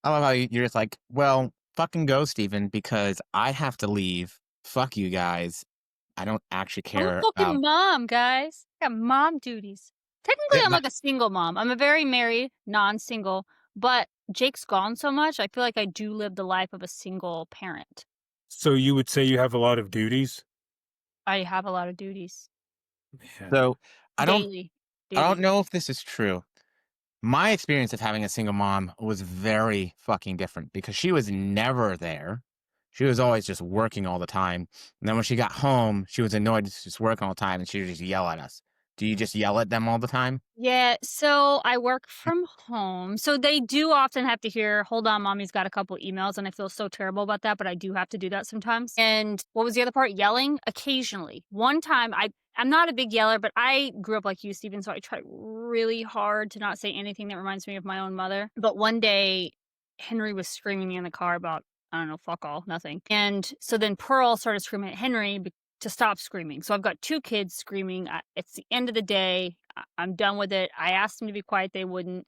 I love how you're just like, well, fucking go, Steven, because I have to leave. Fuck you guys. I don't actually I'm a care about fucking mom, guys. I got mom duties. Technically, it. I'm like a single mom. I'm a very married, non-single, but Jake's gone so much, I feel like I do live the life of a single parent. So you would say you have a lot of duties? I have a lot of duties. Man. So I don't Daily. I don't Daily. know if this is true. My experience of having a single mom was very fucking different because she was never there. She was always just working all the time. And then when she got home, she was annoyed just working all the time and she would just yell at us. Do you just yell at them all the time? Yeah, so I work from home. So they do often have to hear, "Hold on, mommy's got a couple emails," and I feel so terrible about that, but I do have to do that sometimes. And what was the other part? Yelling? Occasionally. One time I'm not a big yeller, but I grew up like you, Steven, so I try really hard to not say anything that reminds me of my own mother. But one day, Henry was screaming in the car about, I don't know, fuck all, nothing. And so then Pearl started screaming at Henry to stop screaming. So I've got 2 kids screaming. It's the end of the day. I'm done with it. I asked them to be quiet, they wouldn't.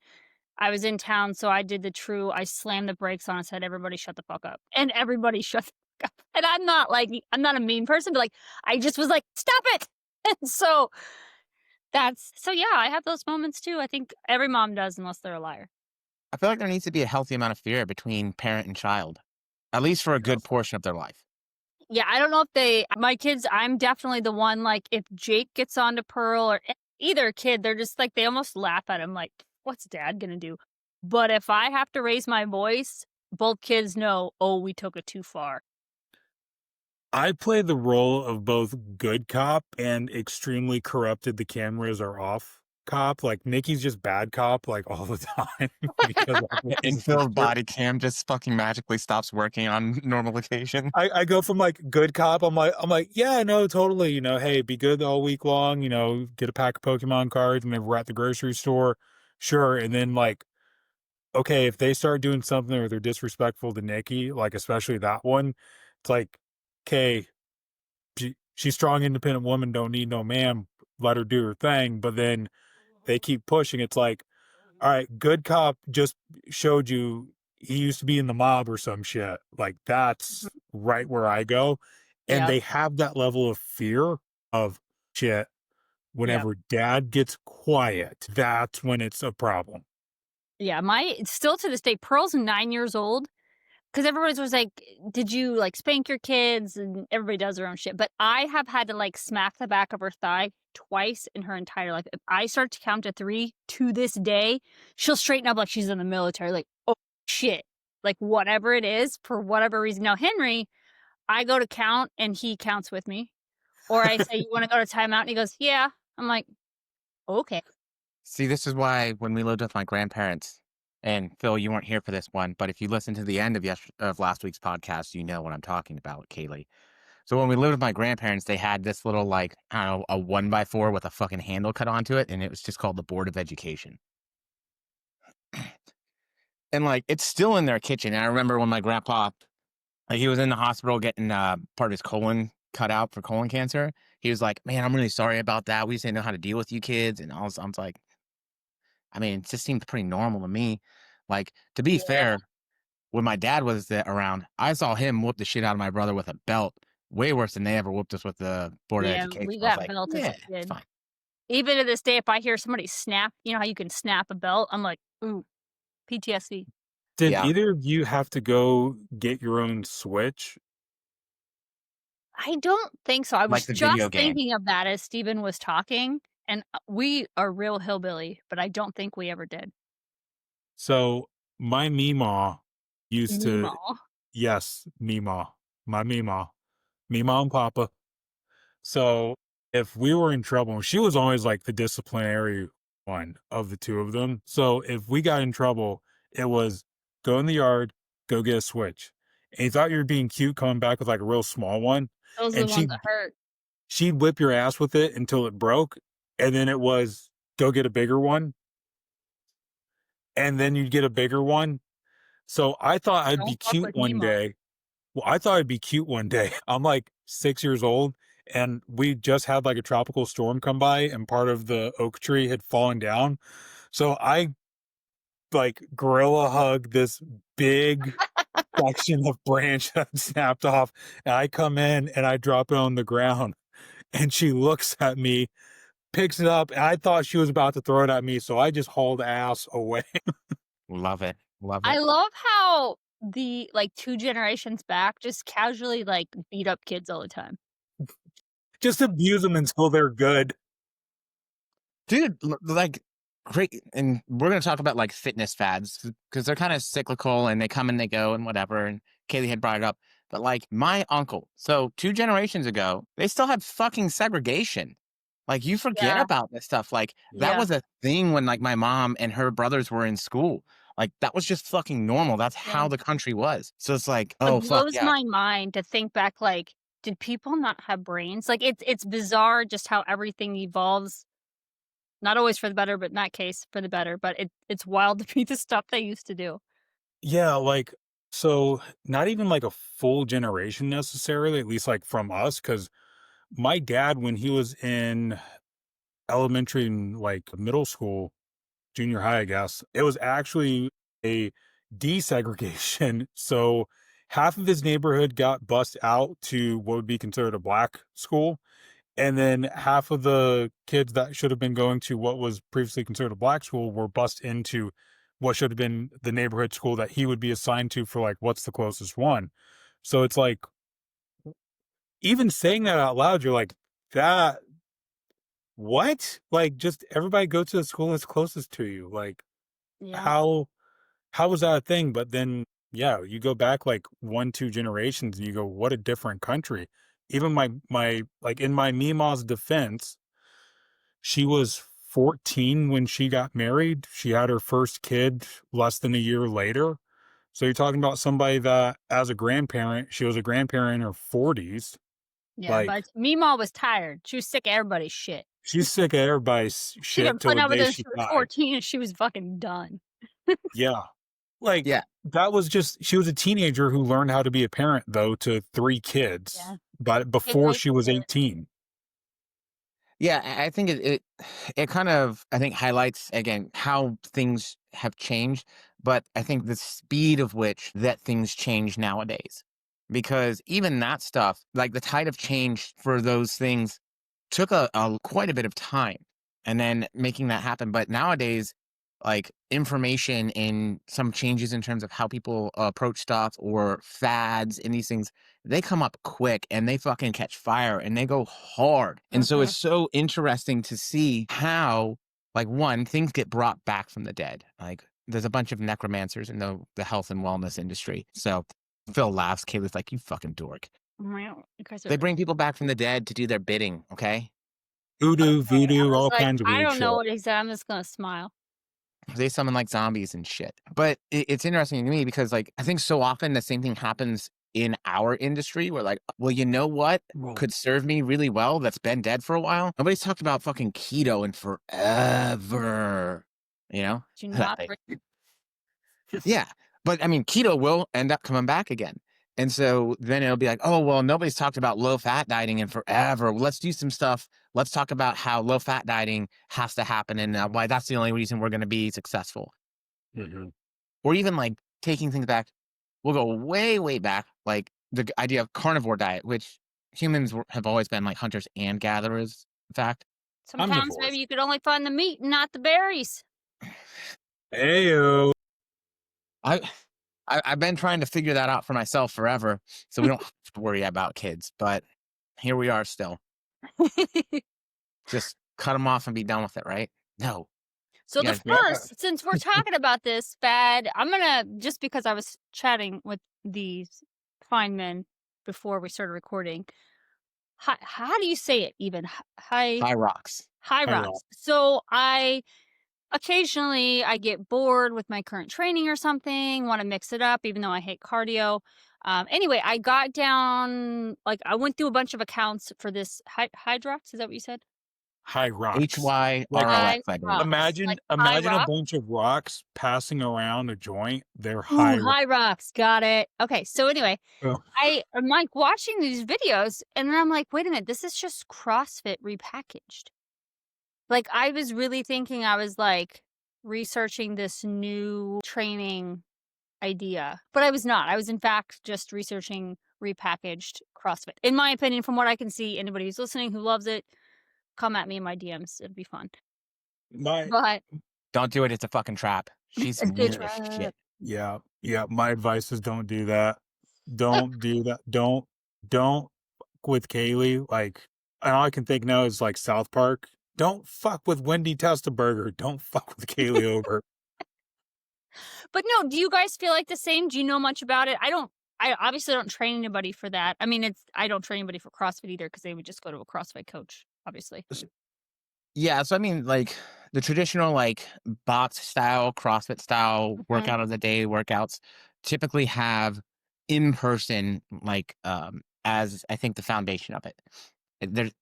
I was in town, so I did the true I slammed the brakes on and said, "Everybody shut the fuck up." And everybody shut the fuck up. And I'm not a mean person, but, like, I just was like, "Stop it!" And so yeah, I have those moments too. I think every mom does unless they're a liar. I feel like there needs to be a healthy amount of fear between parent and child, at least for a good portion of their life. Yeah, I don't know if my kids, I'm definitely the one, like, if Jake gets onto Pearl or either kid, they're just like, they almost laugh at him, like, "What's dad gonna do?" But if I have to raise my voice, both kids know, "Oh, we took it too far." I play the role of both good cop and extremely corrupted the cameras are off cop. Like Nikki's just bad cop like all the time because And Phil's body cam just fucking magically stops working on normal occasion. I go from like good cop. I'm like, yeah, no, totally. Hey, be good all week long. Get a pack of Pokemon cards whenever we're at the grocery store. Sure. And then like, okay, if they start doing something or they're disrespectful to Nikki, like especially that one, it's like, okay, she's strong, independent woman, don't need no man. Let her do her thing. But then they keep pushing. It's like, all right, good cop just showed you he used to be in the mob or some shit. Like that's right where I go. And Yep, they have that level of fear of shit. yep. Whenever dad gets quiet, that's when it's a problem. Yeah, my still to this day, Pearl's 9 years old. 'Cause everybody's was like, "Did you, like, spank your kids?" And everybody does their own shit, but I have had to, like, smack the back of her thigh twice in her entire life. If I start to count to 3, to this day, she'll straighten up like she's in the military, like, "Oh, shit." Like, whatever it is, for whatever reason. Now, Henry, I go to count, and he counts with me, or I say, "You wanna go to timeout?" And he goes, "Yeah." I'm like, "Okay." See, this is why when we lived with my grandparents, and Phil, you weren't here for this one, but if you listen to the end of last week's podcast, you know what I'm talking about, Kaylee. So when we lived with my grandparents, they had this little like I don't know a 1x4 with a fucking handle cut onto it, and it was just called the Board of Education. And like it's still in their kitchen. And I remember when my grandpa, like he was in the hospital getting part of his colon cut out for colon cancer. He was like, "Man, I'm really sorry about that. We just didn't know how to deal with you kids." And I was like, I mean, it just seemed pretty normal to me. Like, to be Yeah. fair, when my dad was around, I saw him whoop the shit out of my brother with a belt, way worse than they ever whooped us with the Board of Yeah, Education. we I was got like, belt as a yeah, it's kid. fine. Even to this day, if I hear somebody snap, you know how you can snap a belt? I'm like, "Ooh, PTSD." Did Yeah, either of you have to go get your own Switch? I don't think so. I like was the video just game. thinking of that as Steven was talking, and, we are real hillbilly, but I don't think we ever did. So my Meemaw used to, Meemaw. yes, Meemaw, my Meemaw, Meemaw and Papa. So if we were in trouble, she was always like the disciplinary one of the two of them. So if we got in trouble, it was go in the yard, go get a Switch. And you thought you were being cute coming back with like a real small one. Those are the And ones that hurt. she'd whip your ass with it until it broke. And then it was go get a bigger one. And then you'd get a bigger one. So I thought I'd be Don't fuck cute with one Meemaw. day. Well, I thought I'd be cute one day. I'm like 6 years old and we just had like a tropical storm come by and part of the oak tree had fallen down. So I like gorilla hug this big section of branch that snapped off. And I come in and I drop it on the ground and she looks at me, picks it up, and I thought she was about to throw it at me. So I just hauled ass away. Love it. Love I it. love how the, like, 2 generations back just casually, like, beat up kids all the time. Just abuse them until they're good. Dude, like great. And we're going to talk about like fitness fads because they're kind of cyclical and they come and they go and whatever. And Kaylee had brought it up. But like my uncle, so 2 generations ago, they still had fucking segregation. Like you forget Yeah, about this stuff. Like that yeah, was a thing when like my mom and her brothers were in school. Like that was just fucking normal. That's yeah. how the country was. So it's like, It oh fuck blows yeah. my mind to think back, like, did people not have brains? Like, it's bizarre just how everything evolves, not always for the better, but in that case, for the better, but it's wild to me the stuff they used to do. Yeah, like, so not even like a full generation necessarily, at least like from us, because my dad, when he was in elementary and like middle school, junior high, I guess, it was actually a desegregation. So half of his neighborhood got bussed out to what would be considered a black school. And then half of the kids that should have been going to what was previously considered a black school were bussed into what should have been the neighborhood school that he would be assigned to for like what's the closest one. So it's like even saying that out loud, you're like, that what? Like just everybody go to the school that's closest to you. Like Yeah. how was that a thing? But then yeah, you go back like 1, 2 generations and you go, what a different country. Even my like in my Mima's defense, she was 14 when she got married. She had her first kid less than a year later. So you're talking about somebody that, as a grandparent, she was a grandparent in her 40s. Yeah, Like, but Meemaw was tired. She was sick of everybody's shit. she's sick of everybody's She'd been shit till putting the up with day this she since she was died. 14 and she was fucking done. Yeah. Like, Yeah. that was just, she was a teenager who learned how to be a parent, though, to 3 kids, Yeah. but Kid before raised she was kid. 18. Yeah, I think it kind of I think highlights again how things have changed, but I think the speed of which that things change nowadays. Because even that stuff, like the tide of change for those things took a quite a bit of time and then making that happen. But nowadays, like information and some changes in terms of how people approach stuff or fads and these things, they come up quick and they fucking catch fire and they go hard. And so Mhm. it's so interesting to see how, like, one, things get brought back from the dead. Like, there's a bunch of necromancers in the health and wellness industry. So Phil laughs. Kayla's like, you fucking dork. Wow, you guys They are bring people back from the dead to do their bidding, okay? Voodoo, I voodoo, was all like, kinds of I weird don't know shit. what he said, I'm just gonna smile. They summon like zombies and shit. But it's interesting to me because like I think so often the same thing happens in our industry where like, well, you know what Whoa. could serve me really well that's been dead for a while? Nobody's talked about fucking keto in forever. You know? Do not Like, bring yeah. But I mean, keto will end up coming back again. And so then it'll be like, oh, well, nobody's talked about low fat dieting in forever. Well, let's do some stuff. Let's talk about how low fat dieting has to happen and why that's the only reason we're going to be successful. Mhm. Or even like taking things back. We'll go way, way back. Like the idea of carnivore diet, which humans have always been like hunters and gatherers, in fact. Sometimes maybe Omnivores. you could only find the meat and not the berries. Heyo. I, I've been trying to figure that out for myself forever, so we don't have to worry about kids. But here we are still. Just cut them off and be done with it, right? No, So you the guys. Yeah. first, since we're talking about this fad, I'm gonna just because I was chatting with these fine men before we started recording. How do you say it even? High rocks. High High rock. rocks. So I occasionally I get bored with my current training or something, want to mix it up, even though I hate cardio. Anyway, I got down like I went through a bunch of accounts for this Hydrox. Is that what you said? High rocks. Like High HYROX, I believe. rocks, imagine like high imagine a rock. bunch of rocks passing around a joint. They're Ooh, high rocks. high rocks. Got it. Okay. So anyway, Oh, I'm like watching these videos and then I'm like, wait a minute, this is just CrossFit repackaged. Like I was really thinking I was like researching this new training idea, but I was not. I was in fact just researching repackaged CrossFit. In my opinion, from what I can see, anybody who's listening who loves it, come at me in my DMs. It'd be fun. My But Don't do it. It's a fucking trap. She's it's a mean as trap. shit. Yeah, yeah. My advice is don't do that. Don't do that. Don't fuck with Kaylee. Like, and all I can think now is like South Park. Don't fuck with Wendy Testaburger. Don't fuck with Kaylee over. But no, do you guys feel like the same? Do you know much about it? I obviously don't train anybody for that. I mean, I don't train anybody for CrossFit either because they would just go to a CrossFit coach, obviously. Yeah, so I mean, like the traditional like box style, CrossFit style Mhm. workout of the day workouts typically have in person like as I think the foundation of it. There's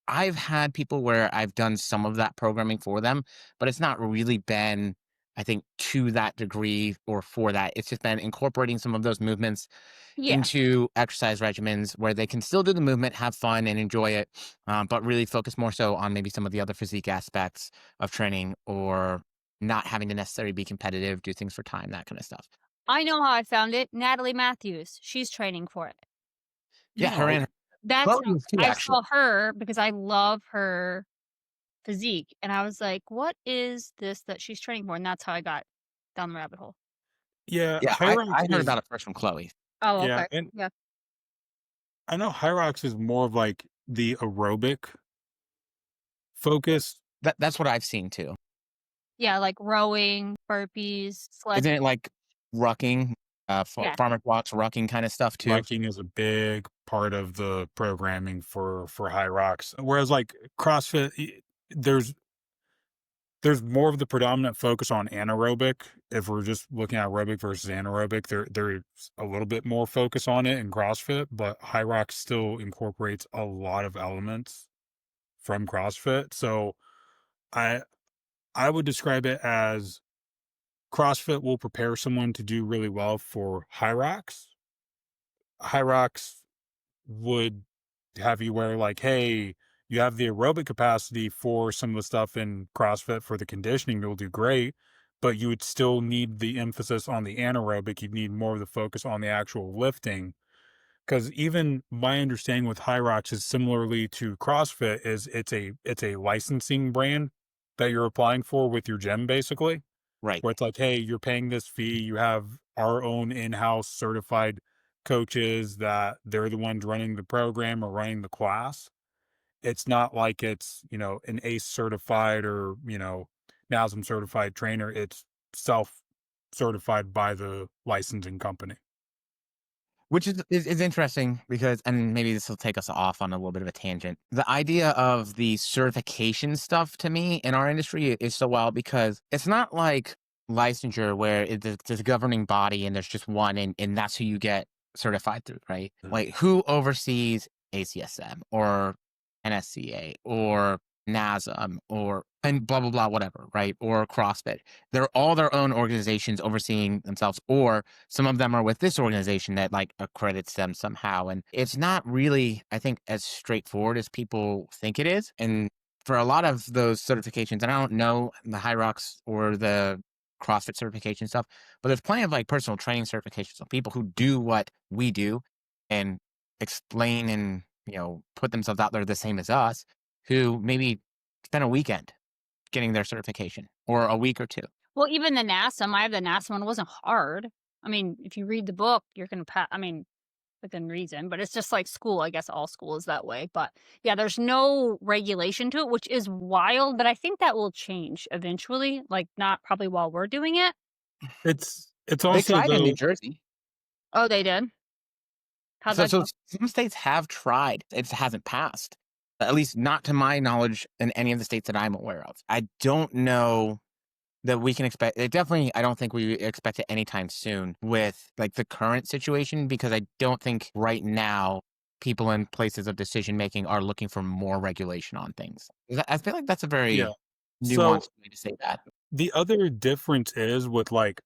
I've had people where I've done some of that programming for them, but it's not really been, I think, to that degree or for that. It's just been incorporating some of those movements Yeah. into exercise regimens where they can still do the movement, have fun, and enjoy it, but really focus more so on maybe some of the other physique aspects of training or not having to necessarily be competitive, do things for time, that kind of stuff. I know how I found it. Natalie Matthews. She's training for it. Yeah, her No, and That's how Chloe too, I actually. saw her because I love her physique, and I was like, "What is this that she's training for?" And that's how I got down the rabbit hole. yeah, Yeah, I Hyrox heard is about it first from Chloe. Oh, yeah, okay. and Yeah. I know Hyrox is more of like the aerobic focus. That's what I've seen too. Yeah, like rowing, burpees, sled. Isn't it like rucking, Yeah. farmer walks, rucking kind of stuff too? Rucking is a big part of the programming for Hyrox. Whereas like CrossFit, there's more of the predominant focus on anaerobic. If we're just looking at aerobic versus anaerobic, there's a little bit more focus on it in CrossFit, but Hyrox still incorporates a lot of elements from CrossFit. So I I would describe it as CrossFit will prepare someone to do really well for Hyrox. Hyrox would have you where like, hey, you have the aerobic capacity for some of the stuff in CrossFit for the conditioning, you'll do great, but you would still need the emphasis on the anaerobic. You'd need more of the focus on the actual lifting. Because even my understanding with Hyrox is similarly to CrossFit is it's a licensing brand that you're applying for with your gym basically, Right. where it's like, hey, you're paying this fee, you have our own in-house certified coaches that they're the ones running the program or running the class. It's not like it's, an ACE certified or, NASM certified trainer. It's self certified by the licensing company. Which is interesting because and maybe this will take us off on a little bit of a tangent. The idea of the certification stuff to me in our industry is so wild because it's not like licensure where there's a governing body and there's just one and that's who you get certified through, right? Like who oversees ACSM or NSCA or NASM or and blah blah blah whatever, right? Or CrossFit. They're all their own organizations overseeing themselves, or some of them are with this organization that like accredits them somehow. And it's not really, I think, as straightforward as people think it is. And for a lot of those certifications, and I don't know the Hyrox or the CrossFit certification stuff, but there's plenty of like personal training certifications of people who do what we do and explain and, put themselves out there the same as us, who maybe spend a weekend getting their certification or a week or two. Well, even the NASM, I have the NASM one, it wasn't hard. I mean, if you read the book, you're gonna pass. I mean, within reason, but it's just like school. I guess all school is that way. But yeah, there's no regulation to it, which is wild. But I think that will change eventually. Like not probably while we're doing it. It's They also tried in New though, Jersey. Oh, they did. How'd So that so go? some states have tried. It hasn't passed. At least not to my knowledge in any of the states that I'm aware of. I don't know that we can expect it definitely I don't think we expect it anytime soon with like the current situation because I don't think right now people in places of decision making are looking for more regulation on things. I feel like that's a yeah. very So nuanced way to say that. the other difference is with like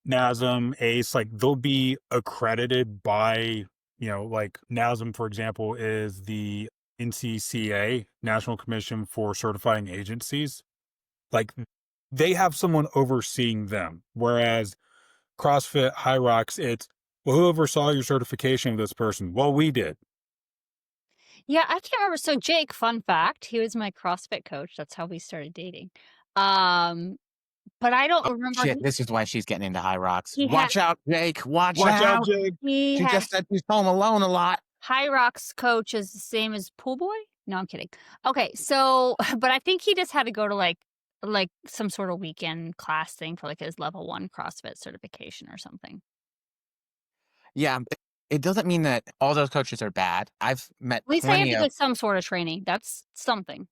NASM, ACE, like they'll be accredited by, like NASM, for example, is the NCCA, National Commission for Certifying Agencies. Like they have someone overseeing them. Whereas CrossFit High Rocks, it's, well, who oversaw your certification of this person? Well, we did. Yeah, I can't remember. So Jake, fun fact, he was my CrossFit coach. That's how we started dating. Um, but I don't Oh, remember shit, this is why she's getting into high rocks. he had Watch out, Jake, watch Watch out, out. Jake. he She had just said she's home alone a lot. High Rocks coach is the same as pool boy? No, I'm kidding. Okay, so but I think he just had to go to like some sort of weekend class thing for like his level 1 CrossFit certification or something. Yeah, it doesn't mean that all those coaches are bad. I've met At least I have plenty to of get some sort of training. That's something.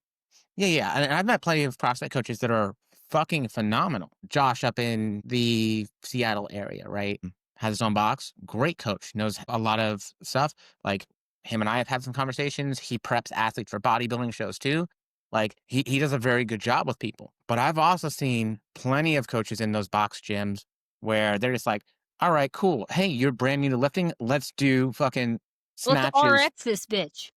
yeah, yeah, and I've met plenty of CrossFit coaches that are fucking phenomenal. Josh up in the Seattle area, right? Has his own box. Great coach, knows a lot of stuff. Like him and I have had some conversations. He preps athletes for bodybuilding shows too. Like he does a very good job with people. But I've also seen plenty of coaches in those box gyms where they're just like, all right, cool. Hey, you're brand new to lifting. Let's do fucking Let's snatches. RX this bitch.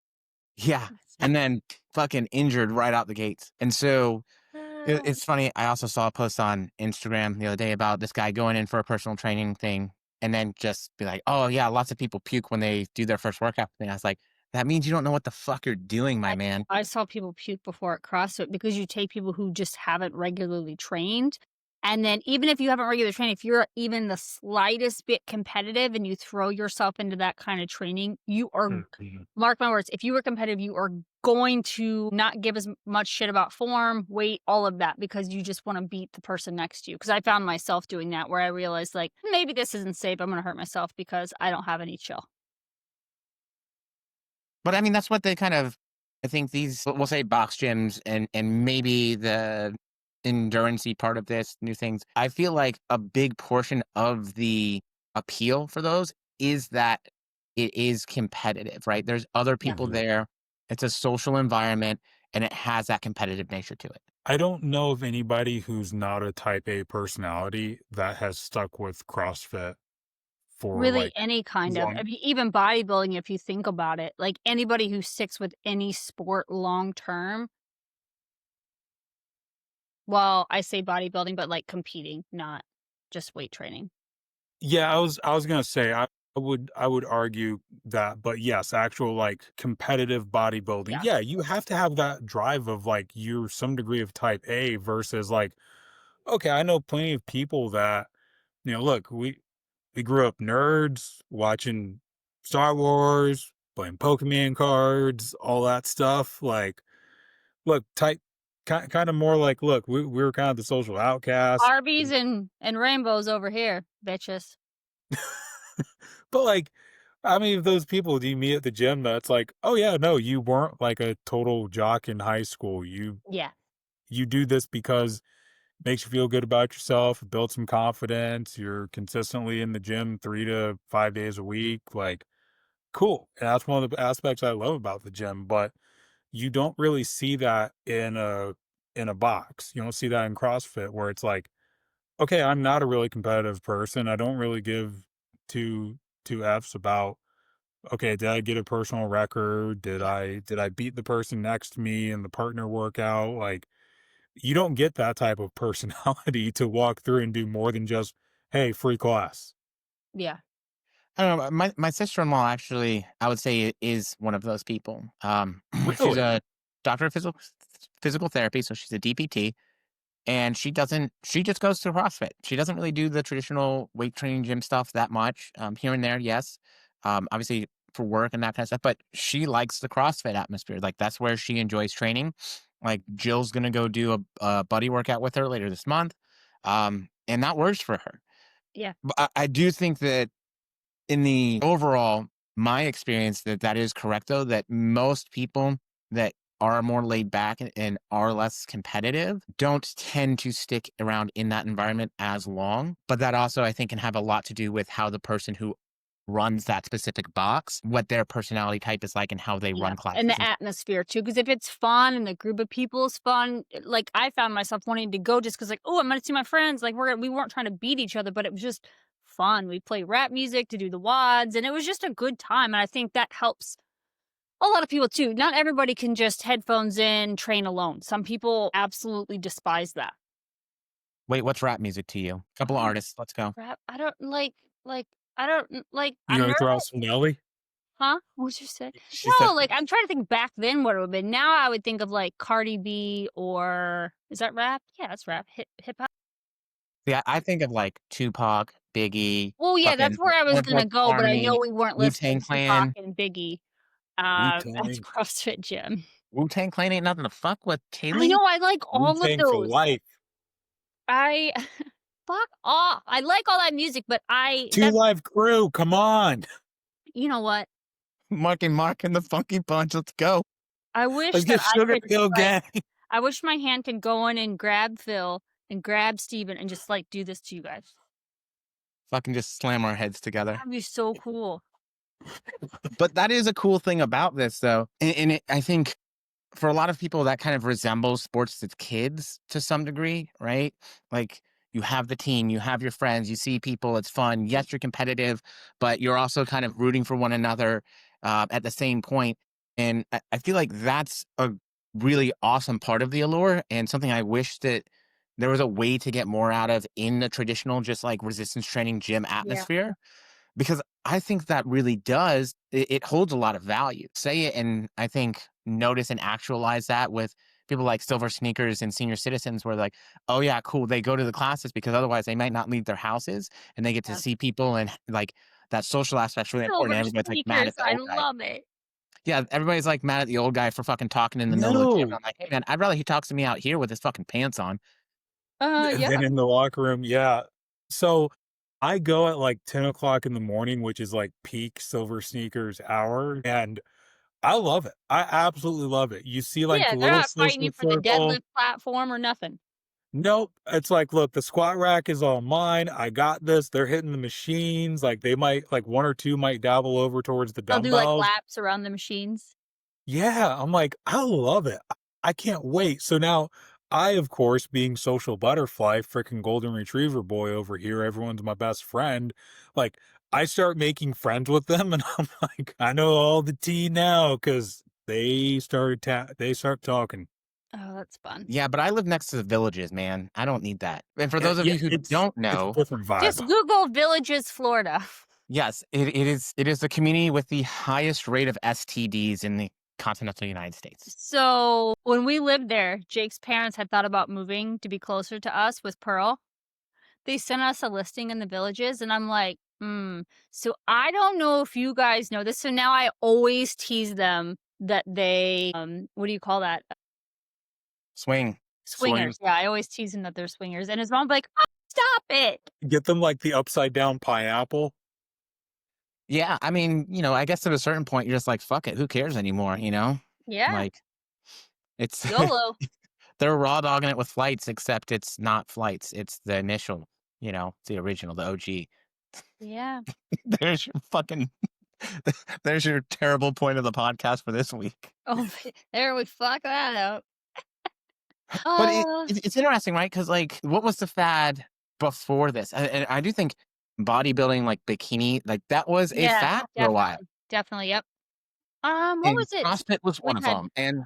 Yeah. And then fucking injured right out the gates. And so Uh, it's funny. I also saw a post on Instagram the other day about this guy going in for a personal training thing and then just be like, oh, yeah, lots of people puke when they do their first workout thing. I was like, that means you don't know what the fuck you're doing, my I man. I saw people puke before at CrossFit because you take people who just haven't regularly trained, and then even if you haven't regularly trained, if you're even the slightest bit competitive and you throw yourself into that kind of training, you are Mhm. mark my words, if you were competitive, you are going to not give as much shit about form, weight, all of that because you just wanna beat the person next to you. Because I found myself doing that where I realized, like, "Maybe this isn't safe, I'm gonna hurt myself because I don't have any chill." But I mean, that's what they kind of, I think these, we'll say box gyms and maybe the endurancey part of this, new things. I feel like a big portion of the appeal for those is that it is competitive, right? There's other Yeah. people there. It's a social environment and it has that competitive nature to it. I don't know of anybody who's not a type A personality that has stuck with CrossFit for Really, like any kind of I long. mean, even bodybuilding, if you think about it, like, anybody who sticks with any sport long term well, I say bodybuilding, but, like, competing, not just weight training. Yeah, I was gonna say I would argue that, but yes, actual like competitive bodybuilding. Yeah, Yeah, you have to have that drive of like you're some degree of type A versus like, okay, I know plenty of people that, look, we grew up nerds watching Star Wars, playing Pokemon cards, all that stuff. Like, look, type kind of more like, look, we were kind of the social outcasts. Barbies and rainbows over here, bitches. But like, how many of those people do you meet at the gym that's like, oh yeah, no, you weren't like a total jock in high school. Yeah, You do this because it makes you feel good about yourself, build some confidence, you're consistently in the gym 3 to 5 days a week. Like, cool. And that's one of the aspects I love about the gym. But you don't really see that in a box. You don't see that in CrossFit where it's like, okay, I'm not a really competitive person. I don't really give two two F's about, okay, did I get a personal record? Did yeah, I beat the person next to me in the partner workout? Like, you don't get that type of personality to walk through and do more than just, hey, free class. yeah, I don't know. My sister-in-law actually, I would say is one of those people. She's Really? a doctor of physical therapy, so she's a DPT. And she just goes to CrossFit. She doesn't really do the traditional weight training gym stuff that much, here and there, yes. Obviously for work and that kind of stuff, but she likes the CrossFit atmosphere. Like that's where she enjoys training. Like Jill's gonna go do a buddy workout with her later this month. And that works for her. yeah, But I do think that in the overall, my experience that is correct though, that most people that are more laid back and are less competitive don't tend to stick around in that environment as long. But that also, I think, can have a lot to do with how the person who runs that specific box, what their personality type is like and how they yeah, run and classes. the atmosphere too. Because if it's fun and the group of people is fun, like, I found myself wanting to go just because, like, "Oh, I'm gonna see my friends," like, we weren't trying to beat each other, but it was just fun. We play rap music to do the WODs, and it was just a good time, and I think that helps a lot of people too. Not everybody can just headphones in, train alone. Some people absolutely despise that. Wait, what's rap music to you? Couple of Oh, artists. Let's go. rap. I don't like I don't like You I'm gonna throw out nervous. some Nelly? Huh? What'd you say? She said, No, like I'm trying to think back then what it would have been. Now I would think of like Cardi B or is that rap? Yeah, that's rap. Hip hop. yeah, I think of like Tupac, Biggie, Well, yeah, that's fucking where I was gonna Cornbread go, but I know Army, we weren't Wu listening Tang to Tupac Clan. and Biggie Wu at the Tang. CrossFit gym. Wu Tang Clan ain't nothing to fuck with, I Kaylee. know I like Wu all of Tang for those. life. I fuck off. I like all that music, but Two that's Live Crew, come on. you know what? Mark and the Funky Bunch. Let's go. I wish Let's that get I Sugar could Hill like Gang. I wish my hand could go in and grab Phil and grab Steven and just like do this to you guys. Fucking just slam our heads together. That'd be so cool. But that is a cool thing about this, though. I think for a lot of people, that kind of resembles sports as kids to some degree, right? Like you have the team, you have your friends, you see people, it's fun. Yes, you're competitive, but you're also kind of rooting for one another at the same point. And I feel like that's a really awesome part of the allure and something I wish that there was a way to get more out of in the traditional, just like resistance training gym Yeah. atmosphere because I think that really does it holds a lot of value. Say it and I think notice and actualize that with people like Silver Sneakers and senior citizens where like, oh yeah, cool. They go to the classes because otherwise they might not leave their houses and they get to Yeah. see people and like that social aspect's really important. Silver Everybody's like mad sneakers. at the I old guy. love it. Yeah, everybody's like mad at the old guy for fucking talking in the middle of the gym. And No. I'm like, hey man, I'd rather he talks to me out here with his fucking pants on. And Yeah. then in the locker room, yeah. So I go at like 10 o'clock in the morning, which is like peak Silver Sneakers hour. And I love it. I absolutely love it. You see like Yeah, the they're little not fighting social you for the circle. deadlift platform or nothing. Nope. It's like, look, the squat rack is all mine. I got this. They're hitting the machines. Like they might, like one or two might dabble over towards the They'll do like dumbbells. laps around the machines. Yeah. I'm like, I love it. I can't wait. So now I, of course, being social butterfly, freaking golden retriever boy over here, everyone's my best friend. Like I start making friends with them and I'm like, I know all the tea now because they start talking. Oh, that's fun. Yeah, but I live next to the villages, man. I don't need that. And for those of Yeah, you who don't it's a know, different vibe. Just Google Villages, Florida. yes, it is the community with the highest rate of STDs in the continental United States. So when we lived there, Jake's parents had thought about moving to be closer to us with Pearl. They sent us a listing in the villages, and I'm like, So I don't know if you guys know this. So now I always tease them that they, what do you call that? Swing. Swingers. Yeah, I always tease them that they're swingers. And his mom's like, oh, stop it. Get them like the upside down pineapple. Yeah, I mean, I guess at a certain point you're just like, fuck it, who cares anymore, you know? Yeah, Like it's YOLO. they're raw dogging it with flights, except it's not flights, it's the initial, it's the original, the OG. Yeah. There's your fucking there's your terrible point of the podcast for this week. Oh, there we fuck that up. But Oh, it's interesting, right? Because like, what was the fad before this? And I do think bodybuilding, like bikini, like that was a yeah, fad for a while, definitely. Definitely. Yep. What and was it? CrossFit was We one of had, them. And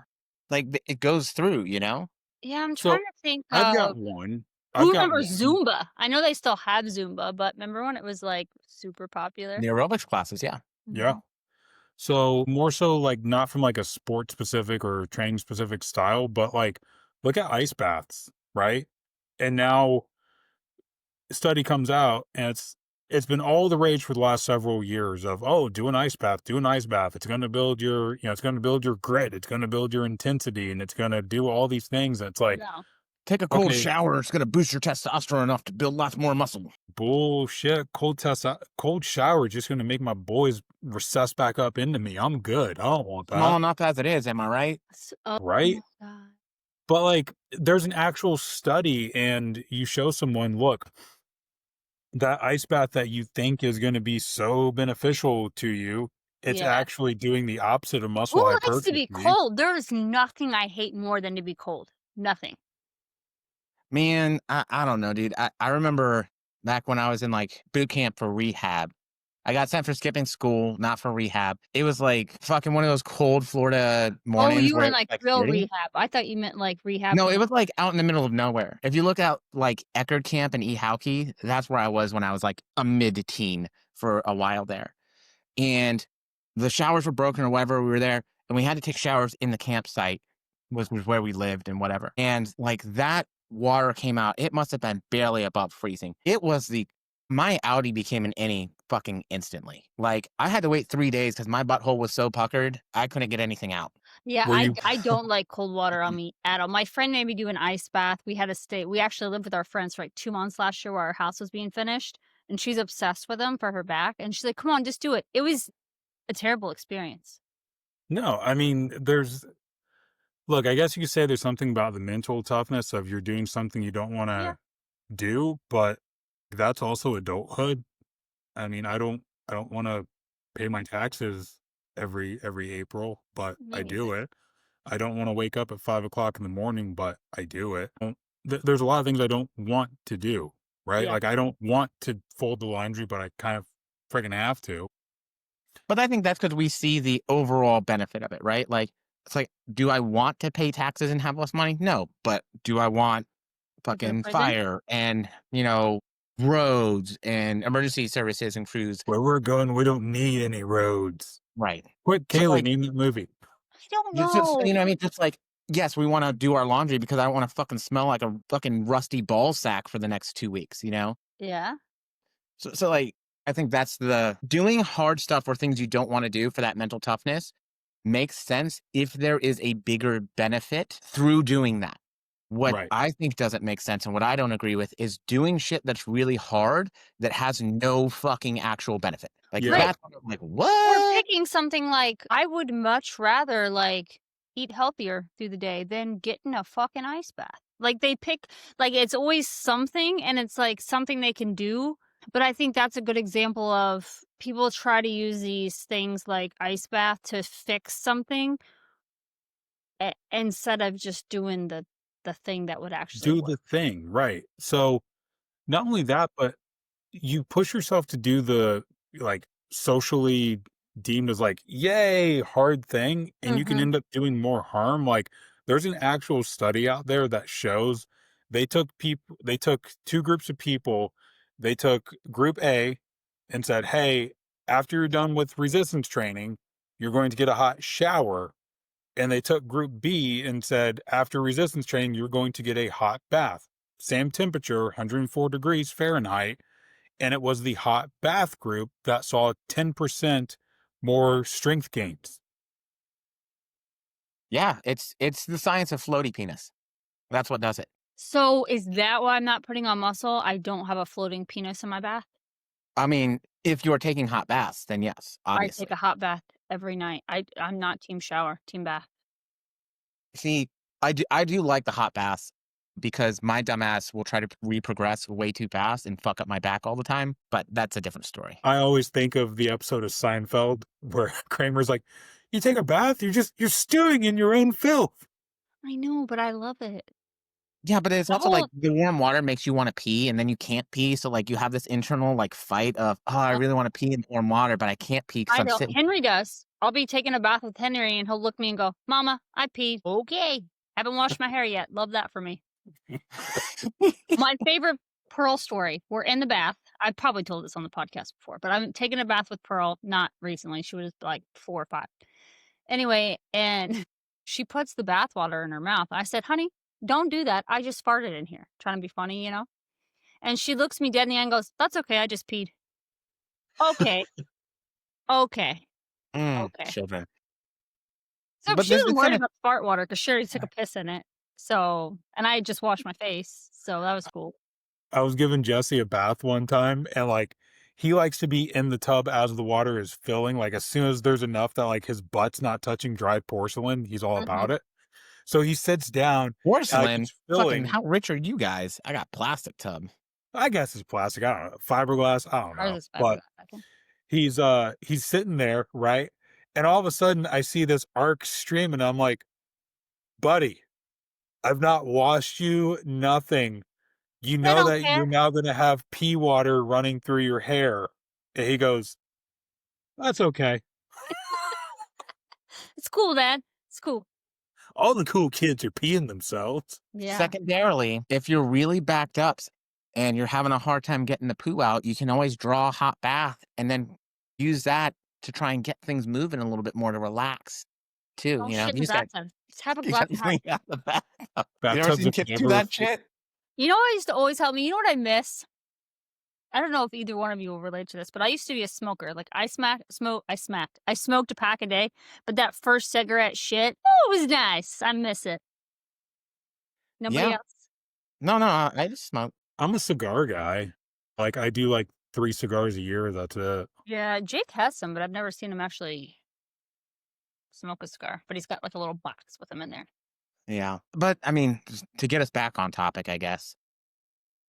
like, it goes through, you know. yeah, I'm trying So to think I've of got one. I've who got remembers one. Zumba? I know they still have Zumba, but remember when it was like super popular? The aerobics classes, yeah. Yeah. Mhm. So more so like not from like a sport specific or training specific style, but like look at ice baths, right? And now a study comes out and it's been all the rage for the last several years of, oh, do an ice bath, do an ice bath. It's going to build your, it's going to build your grit. It's going to build your intensity and it's going to do all these things. And it's like, Yeah. Take a cold okay, shower. It's gonna boost your testosterone enough to build lots more muscle. bullshit. Cold shower is just going to make my boys recess back up into me. I'm good. I don't want Small that. enough as it is, am I right? Oh Right. my god. But like, there's an actual study, and you show someone, look, that ice bath that you think is going to be so beneficial to you, it's Yeah. actually doing the opposite of Who muscle likes to be hypertrophy. cold? There is nothing I hate more than to be cold. Nothing. Man, I don't know, dude. I remember back when I was in like boot camp for rehab. I got sent for skipping school, not for rehab. It was like fucking one of those cold Florida Oh, mornings you were where in, it was like, like real 40. rehab. I thought you meant, like, rehab No, from it was like out in the middle of nowhere. If you look out like Eckerd Camp and Ehauke, that's where I was when I was like a mid-teen for a while there. And the showers were broken or whatever. We were there and we had to take showers in the campsite, was where we lived and whatever. And like that water came out. It must have been barely above freezing. It was my Audi became an innie fucking instantly. Like I had to wait 3 days because my butthole was so puckered, I couldn't get anything out. Yeah, Were you I don't like cold water on me at all. My friend made me do an ice bath. We actually lived with our friends for, like, 2 months last year while our house was being finished, and she's obsessed with them for her back, and she's like, "Come on, just do it." It was a terrible experience. No, I mean, look, I guess you could say there's something about the mental toughness of you're doing something you don't want Yeah. to do, but that's also adulthood. I mean, I don't want to pay my taxes every April, but Me I neither. do it. I don't want to wake up at 5 o'clock in the morning, but I do it. There's a lot of things I don't want to do, right? Yeah. Like I don't want to fold the laundry, but I kind of freaking have to. But I think that's because we see the overall benefit of it, right? Like, it's like, do I want to pay taxes and have less money? No. But do I want To go to fucking prison? fire and, roads and emergency services and crews? Where we're going, we don't need any roads. Right. Quick, So, Kaylee, like, name that movie. I don't just, know. you know what I mean? Just like, yes, we want to do our laundry because I don't want to fucking smell like a fucking rusty ball sack for the next 2 weeks, you know? Yeah. So like, I think that's the doing hard stuff or things you don't want to do for that mental toughness makes sense if there is a bigger benefit through doing that. What Right. I think doesn't make sense and what I don't agree with is doing shit that's really hard that has no fucking actual benefit. Like Yeah. Right. that's what I'm like, Or what? picking something like, I would much rather, like, eat healthier through the day than get in a fucking ice bath. Like, they pick like, it's always something, and it's, like, something they can do, but I think that's a good example of people try to use these things like ice bath to fix something instead of just doing the thing that would actually Do work. the thing. Right. So not only that, but you push yourself to do the like socially deemed as like yay hard thing, and you can Mhm. end up doing more harm. Like there's an actual study out there that shows they took two groups of people. They took group A and said, hey, after you're done with resistance training, you're going to get a hot shower. And they took group B and said, after resistance training, you're going to get a hot bath. Same temperature, 104 degrees Fahrenheit. And it was the hot bath group that saw 10% more strength gains. Yeah, it's the science of floaty penis. That's what does it. So, is that why I'm not putting on muscle? I don't have a floating penis in my bath? I mean, if you're taking hot baths, then yes, I take obviously. a hot bath every night. I'm not team shower, team bath. See, I do like the hot baths because my dumbass will try to reprogress way too fast and fuck up my back all the time, but that's a different story. I always think of the episode of Seinfeld where Kramer's like, you take a bath, you're stewing in your own filth. I know, but I love it. Yeah, but it's The also whole like the warm water makes you wanna pee and then you can't pee, so, like, you have this internal, like, fight of, "Oh, I uh, really wanna pee in warm water, but I can't pee because 'cause I I'm know sitting." Henry does. I'll be taking a bath with Henry, and he'll look at me and go, "Mama, I peed." "Okay. Haven't washed my hair yet." Love that for me. My favorite Pearl story, we're in the bath. I probably told this on the podcast before, but I'm taking a bath with Pearl, not recently. She was, like, 4 or 5. Anyway, and she puts the bath water in her mouth. I said, "Honey, don't do that. I just farted in here." Trying to be funny, you know? And she looks me dead in the eye and goes, "That's okay, I just peed." "Okay, okay, okay." Children. So, But she this was is worried kinda about the fart water because she already took a piss in it. So and I had just washed my face, so that was cool. I was giving Jesse a bath one time, and like he likes to be in the tub as the water is filling. Like as soon as there's enough that like his butt's not touching dry porcelain, he's all Mhm. about it. So he sits down, like porcelain? it's Fucking filling. how rich are you guys? I got plastic tub. I guess it's plastic. I don't know, fiberglass. I don't Ours know, is but fiberglass, I think. he's sitting there, right? And all of a sudden, I see this arc stream, and I'm like, buddy, I've not washed you. Nothing. You I know don't that care. you're now going to have pee water running through your hair. And he goes, That's okay. It's cool, Dad. It's cool. All the cool kids are peeing themselves. Yeah. Secondarily, if you're really backed up and you're having a hard time getting the poo out, you can always draw a hot bath and then use that to try and get things moving a little bit more to relax too. Oh You know, shit in you the just got bathtub. Just have a you glass got of to hot. clean out the bathtub. You ever Bathtubs seen have kids do never. that shit? You know what used to always help me? You know what I miss? I don't know if either one of you will relate to this, but I used to be a smoker. Like I smoked a pack a day, but that first cigarette shit, oh, it was nice. I miss it. Nobody Yeah. else? No, no, I just smoke. I'm a cigar guy. Like I do like 3 cigars a year. That's it. Yeah, Jake has some, but I've never seen him actually smoke a cigar. But he's got like a little box with him in there. Yeah. But I mean, to get us back on topic, I guess,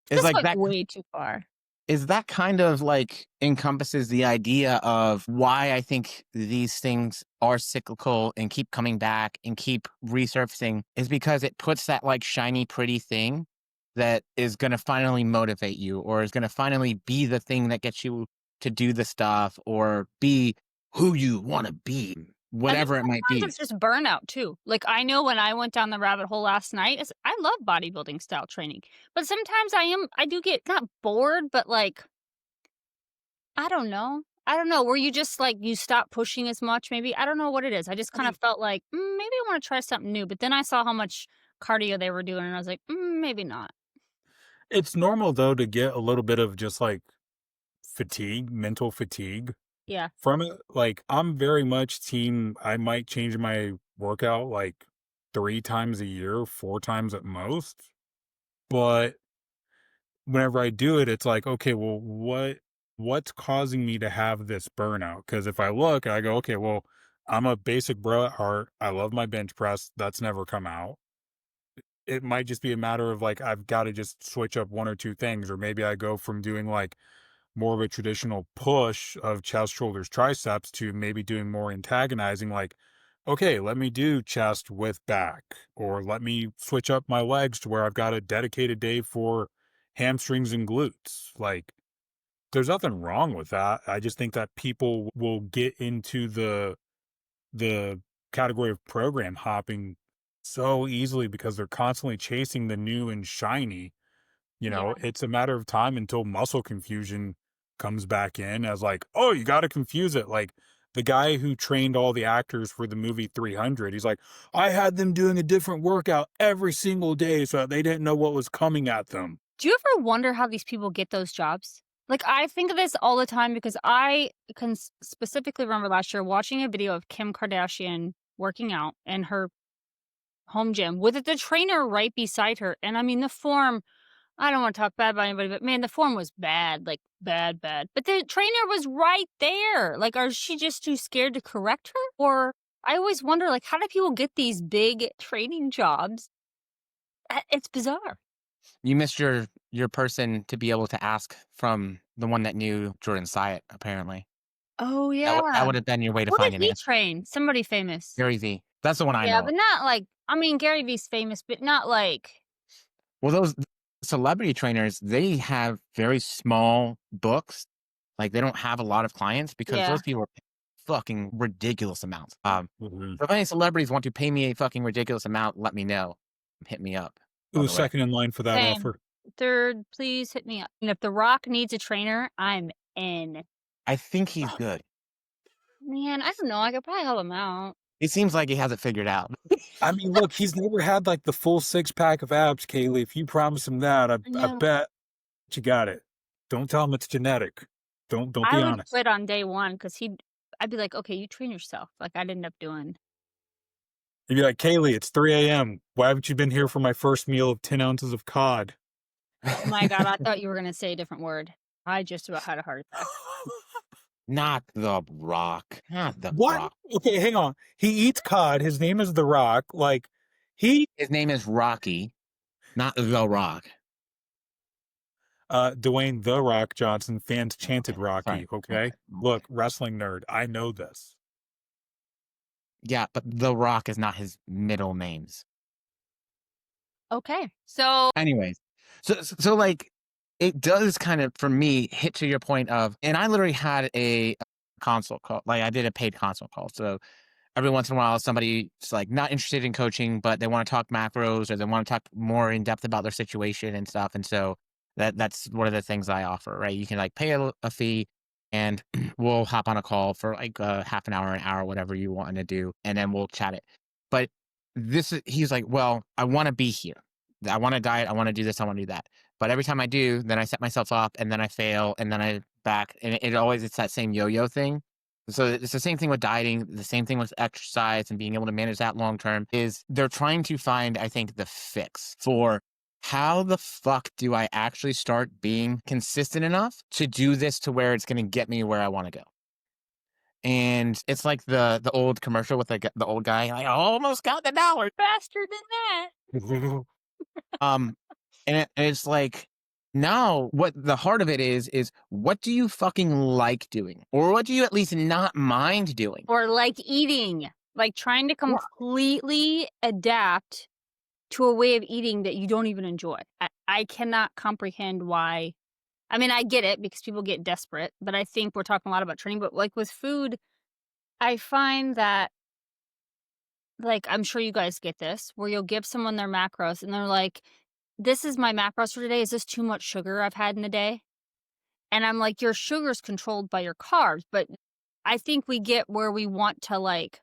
is This like went that way too far. is that kind of like encompasses the idea of why I think these things are cyclical and keep coming back and keep resurfacing is because it puts that like shiny, pretty thing that is going to finally motivate you or is going to finally be the thing that gets you to do the stuff or be who you want to be, I think whatever it might sometimes be. it's just burnout too. Like I know when I went down the rabbit hole last night, I love bodybuilding style training, but sometimes I do get not bored, but like I don't know. I don't know. Where you just like you stop pushing as much, maybe. I don't know what it is. I just I kind of mean, felt like maybe I want to try something new. But then I saw how much cardio they were doing, and I was like, maybe not. it's normal though to get a little bit of just like fatigue, mental fatigue Yeah, from it. Like I'm very much team. I might change my workout like 3 times a year, 4 times at most. But whenever I do it, it's like, okay, well, what's causing me to have this burnout? Because if I look, I go, okay, well, I'm a basic bro at heart. I love my bench press. That's never come out. It might just be a matter of like I've got to just switch up 1 or 2 things, or maybe I go from doing like more of a traditional push of chest, shoulders, triceps to maybe doing more antagonizing, like, okay, let me do chest with back, or let me switch up my legs to where I've got a dedicated day for hamstrings and glutes. Like, there's nothing wrong with that. I just think that people will get into the category of program hopping so easily because they're constantly chasing the new and shiny. yeah. It's a matter of time until muscle confusion comes back in as like, oh, you got to confuse it. Like the guy who trained all the actors for the movie 300, he's like, I had them doing a different workout every single day so that they didn't know what was coming at them. Do you ever wonder how these people get those jobs? Like I think of this all the time because I can specifically remember last year watching a video of Kim Kardashian working out in her home gym with the trainer right beside her, and I mean the form. I don't want to talk bad about anybody, but man, the form was bad, like bad, bad. But the trainer was right there. Like, are she just too scared to correct her? Or I always wonder, like, how do people get these big training jobs? It's bizarre. You missed your person to be able to ask from the one that knew Jordan Syatt, apparently. Oh That yeah. would have been your way to Who did find an he answer. train? Somebody famous. Gary V. That's the one I Yeah, know of. but not like. I mean, Gary Vee's famous, but not like. Well, those celebrity trainers, they have very small books. Like, they don't have a lot of clients because Yeah. those people are fucking ridiculous amounts. Mhm. So if any celebrities want to pay me a fucking ridiculous amount, let me know. Hit me up, by Who's the way. second in line for that Same. offer? Third, please hit me up. And if The Rock needs a trainer, I'm in. I think he's good. Man, I don't know. I could probably help him out. It seems like he has it figured out. I mean, look, he's never had like the full 6 pack of abs, Kaylee. If you promise him that, I I know. bet you got it. Don't tell him it's genetic. Don't I be would honest. quit on day one because I'd be like, okay, you train yourself. Like I'd end up doing. You'd be like, Kaylee, it's 3 a.m. Why haven't you been here for my first meal of 10 ounces of cod? Oh my God, I thought you were going to say a different word. I just about had a heart attack. Not The Rock. Not The What? Rock. Okay, hang on. He eats cod. His name is The Rock. Like, he, His name is Rocky, not The Rock. Dwayne The Rock Johnson, fans chanted Okay, Rocky. sorry. Okay. Look, wrestling nerd. I know this. Yeah, but The Rock is not his middle names. Okay. So, Anyways, so like it does kind of for me hit to your point of, and I literally had a consult call. Like I did a paid consult call. So every once in a while, somebody's like not interested in coaching, but they want to talk macros or they want to talk more in depth about their situation and stuff. And so that's one of the things I offer, right? You can like pay a fee and we'll hop on a call for like half an hour, whatever you want to do. And then we'll chat it. But he's like, well, I want to be here. I want to diet. I want to do this. I want to do that. But every time I do, then I set myself up and then I fail and then I back. And it's that same yo-yo thing. So it's the same thing with dieting, the same thing with exercise and being able to manage that long term is they're trying to find, I think, the fix for how the fuck do I actually start being consistent enough to do this to where it's going to get me where I want to go. And it's like the old commercial with the old guy, I almost got the dollar. Faster than that. Um, and it's like, now what the heart of it is what do you fucking like doing? Or what do you at least not mind doing? Or like eating, like trying to completely adapt to a way of eating that you don't even enjoy. I cannot comprehend why. I mean, I get it because people get desperate, but I think we're talking a lot about training. But like with food, I find that, like, I'm sure you guys get this, where you'll give someone their macros and they're like, this is my macros for today. Is this too much sugar I've had in the day? And I'm like, your sugar's controlled by your carbs. But I think we get where we want to, like,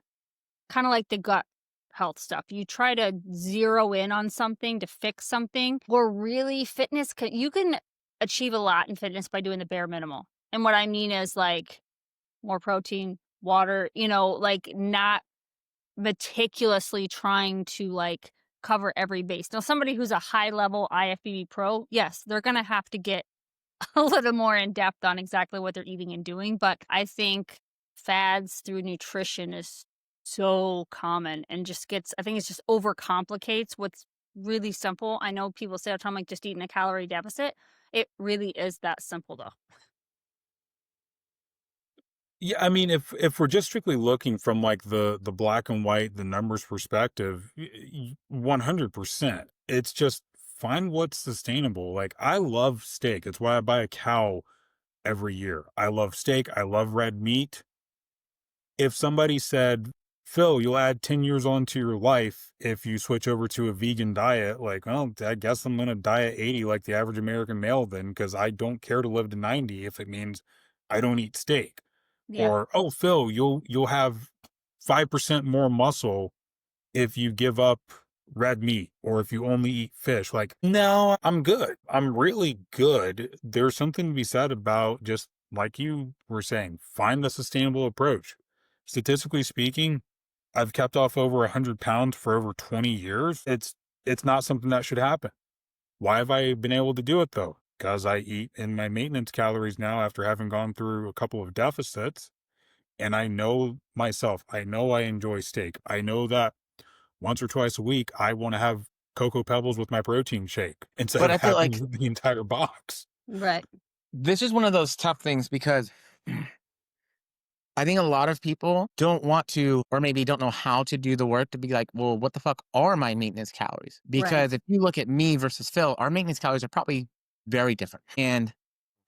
kind of like the gut health stuff. You try to zero in on something to fix something. Or really, fitness, you can achieve a lot in fitness by doing the bare minimal. And what I mean is like more protein, water, like not meticulously trying to like cover every base. Now, somebody who's a high level IFBB pro, yes, they're going to have to get a little more in depth on exactly what they're eating and doing. But I think fads through nutrition is so common and I think it just overcomplicates what's really simple. I know people say all the time, like, just eating a calorie deficit. It really is that simple, though. Yeah, I mean, if we're just strictly looking from like the black and white, the numbers perspective, 100%. It's just find what's sustainable. Like I love steak. It's why I buy a cow every year. I love steak. I love red meat. If somebody said, Phil, you'll add 10 years onto your life if you switch over to a vegan diet, like, well, I guess I'm going to die at 80 like the average American male then, because I don't care to live to 90 if it means I don't eat steak. Yeah. Or, oh, Phil, you'll have 5% more muscle if you give up red meat or if you only eat fish. Like, no, I'm good. I'm really good. There's something to be said about just like you were saying, find the sustainable approach. Statistically speaking, I've kept off over 100 pounds for over 20 years. It's not something that should happen. Why have I been able to do it though? Because I eat in my maintenance calories now after having gone through a couple of deficits. And I know myself. I know I enjoy steak. I know that once or twice a week, I want to have Cocoa Pebbles with my protein shake instead But of I feel having like the entire box. Right. this is one of those tough things because I think a lot of people don't want to, or maybe don't know how to do the work to be like, well, what the fuck are my maintenance calories? Right. Because if you look at me versus Phil, our maintenance calories are probably very different. And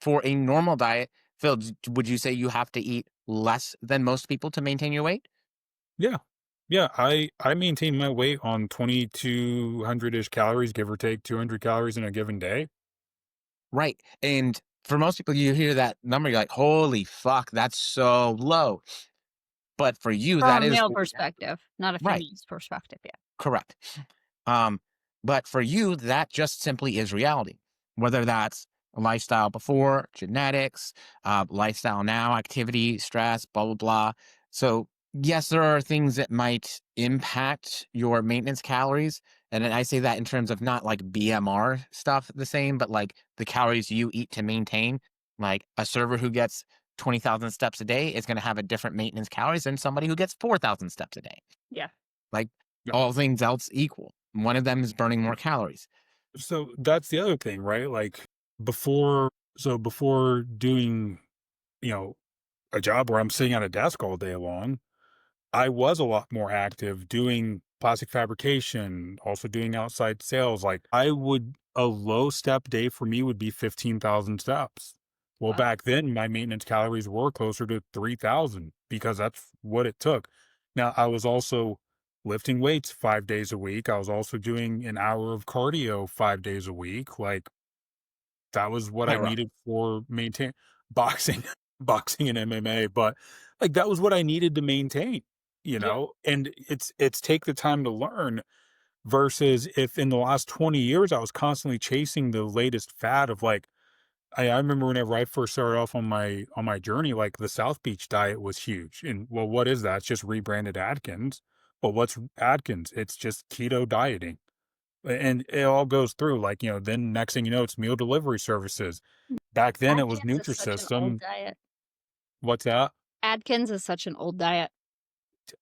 for a normal diet, Phil, would you say you have to eat less than most people to maintain your weight? Yeah. Yeah, I maintain my weight on 2,200-ish calories, give or take 200 calories in a given day. Right. And for most people, you hear that number, you're like, holy fuck, that's so low. But for you, From that a is male perspective, not a right. female's perspective. Yeah. Correct. But for you, that just simply is reality. Whether that's a lifestyle before, genetics, lifestyle now, activity, stress, blah, blah, blah. So, yes, there are things that might impact your maintenance calories. And then I say that in terms of not like BMR stuff the same, but like the calories you eat to maintain. Like a server who gets 20,000 steps a day is going to have a different maintenance calories than somebody who gets 4,000 steps a day. Yeah. Like Yeah. all things else equal. One of them is burning more calories. So that's the other thing, right? Like before doing, you know, a job where I'm sitting at a desk all day long, I was a lot more active doing plastic fabrication, also doing outside sales. Like a low step day for me would be 15,000 steps. Well, Wow. back then, my maintenance calories were closer to 3,000 because that's what it took. Now, I was also lifting weights 5 days a week. I was also doing an hour of cardio 5 days a week. Like, that was what I Right. needed for maintain boxing, boxing and MMA. But like, that was what I needed to maintain, Yeah. and it's take the time to learn versus if in the last 20 years I was constantly chasing the latest fad of like, I remember whenever I first started off on my journey, like the South Beach diet was huge. And well, what is that? It's just rebranded Atkins. Well, what's Atkins? It's just keto dieting. And it all goes through like, then next thing you know, it's meal delivery services. Back then it was Atkins is such an old Nutrisystem. diet. What's that? Atkins is such an old diet.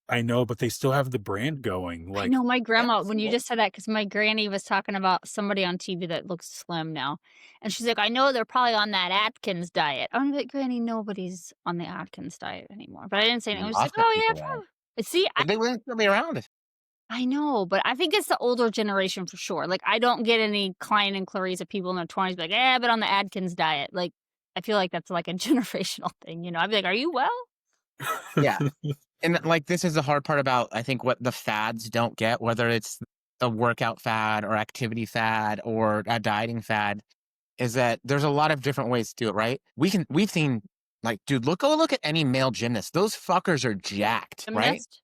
I know, but they still have the brand going. I Like, know my Yeah. grandma when you just said that, because my granny was talking about somebody on TV that looks slim now, and she's like, "I know they're probably on that Atkins diet." I'm like, "Granny, nobody's on the Atkins diet anymore." But I didn't say anything. I was like, Lots of "Oh, yeah, people are. probably." See, But they wouldn't still be around. I know, but I think it's the older generation for sure. Like, I don't get any client inquiries of people in their 20s be like, "Eh, I've been on the Atkins diet." Like, I feel like that's like a generational thing, you know? I'd be like, "Are you well?" Yeah. And, like, this is the hard part about, I think, what the fads don't get, whether it's a workout fad or activity fad or a dieting fad, is that there's a lot of different ways to do it, right? We've seen, like, dude, go look at any male gymnast. Those fuckers are jacked, right? Gymnast?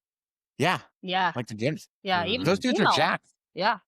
Yeah. Yeah, Like the gyms. yeah, even Those Mhm. dudes are female jacked. ones. Yeah.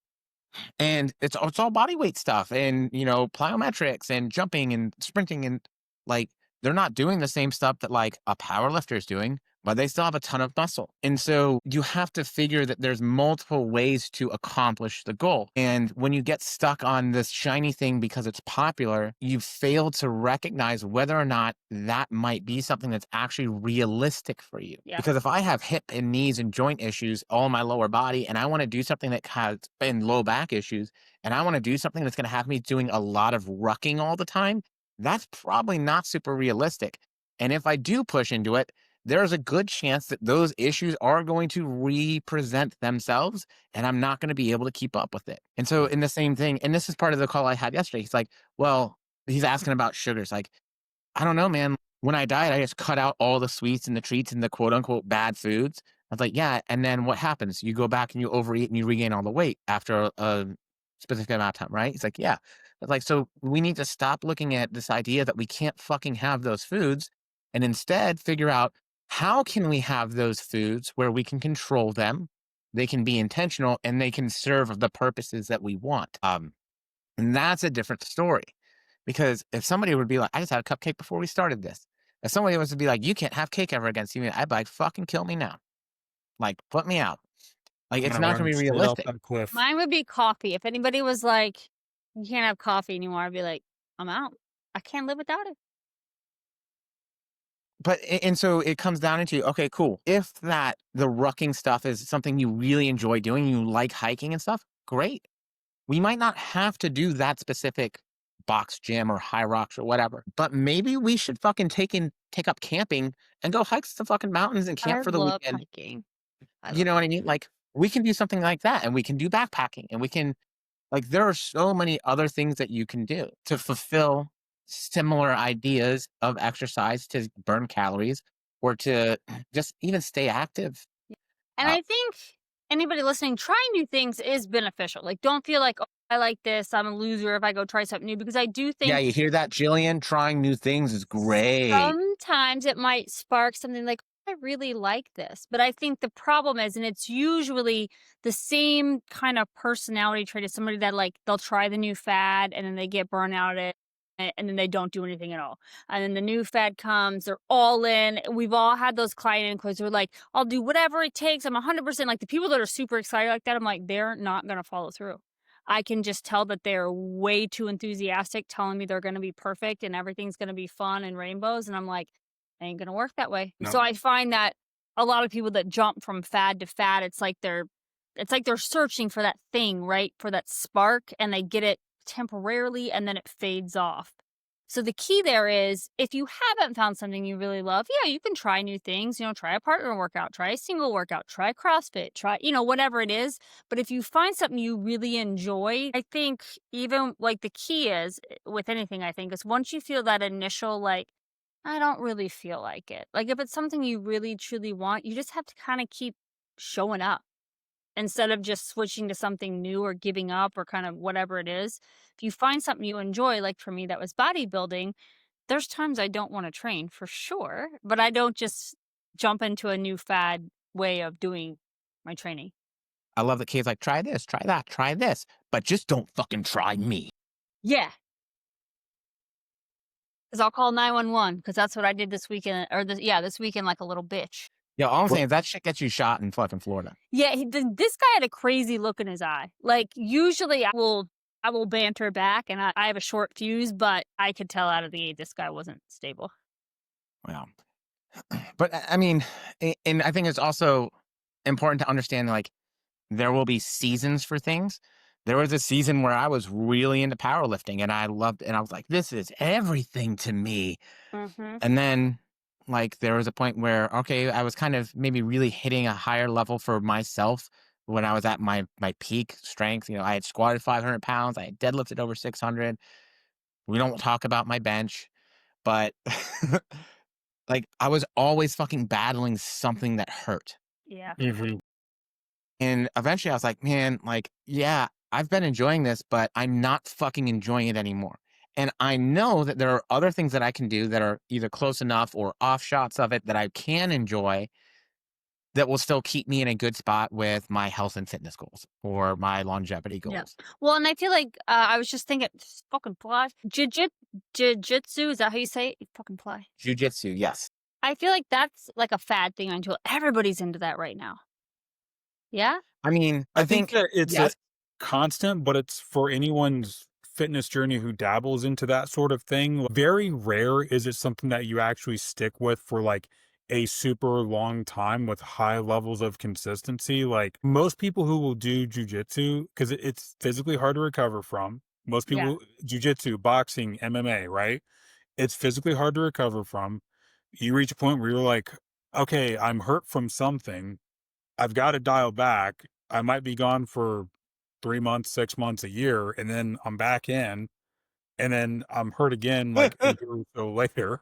And it's all body weight stuff and, plyometrics and jumping and sprinting and, like, they're not doing the same stuff that, like, a power lifter is doing, but they still have a ton of muscle. And so you have to figure that there's multiple ways to accomplish the goal. And when you get stuck on this shiny thing because it's popular, you fail to recognize whether or not that might be something that's actually realistic for you. Yeah. Because if I have hip and knees and joint issues all in my lower body and I want to do something that has and low back issues, and I want to do something that's going to have me doing a lot of rucking all the time, that's probably not super realistic. And if I do push into it, there's a good chance that those issues are going to represent themselves and I'm not going to be able to keep up with it. And so, in the same thing, and this is part of the call I had yesterday, he's like, well, he's asking about sugars. Like, I don't know, man. When I diet, I just cut out all the sweets and the treats and the quote unquote bad foods. I was like, yeah. And then what happens? You go back and you overeat and you regain all the weight after a specific amount of time, right? He's like, yeah. But like, so we need to stop looking at this idea that we can't fucking have those foods and instead figure out how can we have those foods where we can control them, they can be intentional, and they can serve the purposes that we want. And that's a different story. Because if somebody would be like, I just had a cupcake before we started this. If somebody was to be like, you can't have cake ever again, Steven, I'd be like, fucking kill me now. Like, put me out. Like, I'm it's gonna not gonna run be straight off realistic. that cliff. Mine would be coffee. If anybody was like, "You can't have coffee anymore," I'd be like, "I'm out. I can't live without it." But and so it comes down into, okay, cool. If the rucking stuff is something you really enjoy doing, you like hiking and stuff, great. We might not have to do that specific box gym or high rocks or whatever, but maybe we should fucking take up camping and go hike the fucking mountains and I camp for the love weekend. hiking. I You love know what I mean? Like, we can do something like that, and we can do backpacking, and we can, like, there are so many other things that you can do to fulfill similar ideas of exercise to burn calories or to just even stay active. And Uh, I think anybody listening, trying new things is beneficial. Like, don't feel like, "Oh, I like this. I'm a loser if I go try something new," because I do yeah, think you hear that, Jillian? Trying new things is great. sometimes it might spark something like, "I really like this." But I think the problem is, and it's usually the same kind of personality trait as somebody that, like, they'll try the new fad and then they get burnt out at it, and then they don't do anything at all. And then the new fad comes, they're all in. We've all had those client inquiries who are like, "I'll do whatever it takes. I'm 100%" like the people that are super excited like that, I'm like, they're not going to follow through. I can just tell that they're way too enthusiastic, telling me they're gonna be perfect and everything's gonna be fun and rainbows, and I'm like, "Ain't gonna work that way." So No, I find that a lot of people that jump from fad to fad, it's like they're searching for that thing, right? For that spark, and they get it temporarily, and then it fades off. So the key there is if you haven't found something you really love, yeah, you can try new things, try a partner workout, try a single workout, try CrossFit, try, whatever it is. But if you find something you really enjoy, I think even like the key is with anything, I think, is once you feel that initial, like, I don't really feel like it. Like if it's something you really truly want, you just have to kind of keep showing up instead of just switching to something new or giving up or kind of whatever it is. If you find something you enjoy, like for me, that was bodybuilding, there's times I don't want to train for sure, but I don't just jump into a new fad way of doing my training. I love that kids like, try this, try that, try this, but just don't fucking try me. Yeah. Because I'll call 911 because that's what I did this weekend or this weekend like a little bitch. Yeah, all I'm Well, saying is that shit gets you shot in fucking Florida. Yeah, this guy had a crazy look in his eye. Like usually I will banter back and I have a short fuse, but I could tell out of the gate this guy wasn't stable. Wow. But I mean, and I think it's also important to understand like there will be seasons for things. There was a season where I was really into powerlifting and I loved and I was like, this is everything to me. Mhm. And then like there was a point where okay, I was kind of maybe really hitting a higher level for myself when I was at my peak strength. I had squatted 500 pounds, I had deadlifted over 600. We don't talk about my bench, but like I was always fucking battling something that hurt. Yeah. mhm. And eventually I was like, man, like, yeah, I've been enjoying this, but I'm not fucking enjoying it anymore. And I know that there are other things that I can do that are either close enough or off shots of it that I can enjoy that will still keep me in a good spot with my health and fitness goals or my longevity Yeah. goals. Well, and I feel like I was just thinking, just fucking fly. Jiu-jitsu, is that how you say it? You fucking fly. Jujitsu, yes. I feel like that's like a fad thing until everybody's into that right now. Yeah? I mean, I I think think, that it's a yes, constant, but it's for anyone's fitness journey who dabbles into that sort of thing. Very rare is it something that you actually stick with for like a super long time with high levels of consistency. Like most people who will do jujitsu, because it's physically hard to recover from. Most Yeah. people, jujitsu, boxing, MMA, right? It's physically hard to recover from. You reach a point where you're like, okay, I'm hurt from something. I've got to dial back. I might be gone for 3 months, 6 months, a year, and then I'm back in, and then I'm hurt again like a year or so later.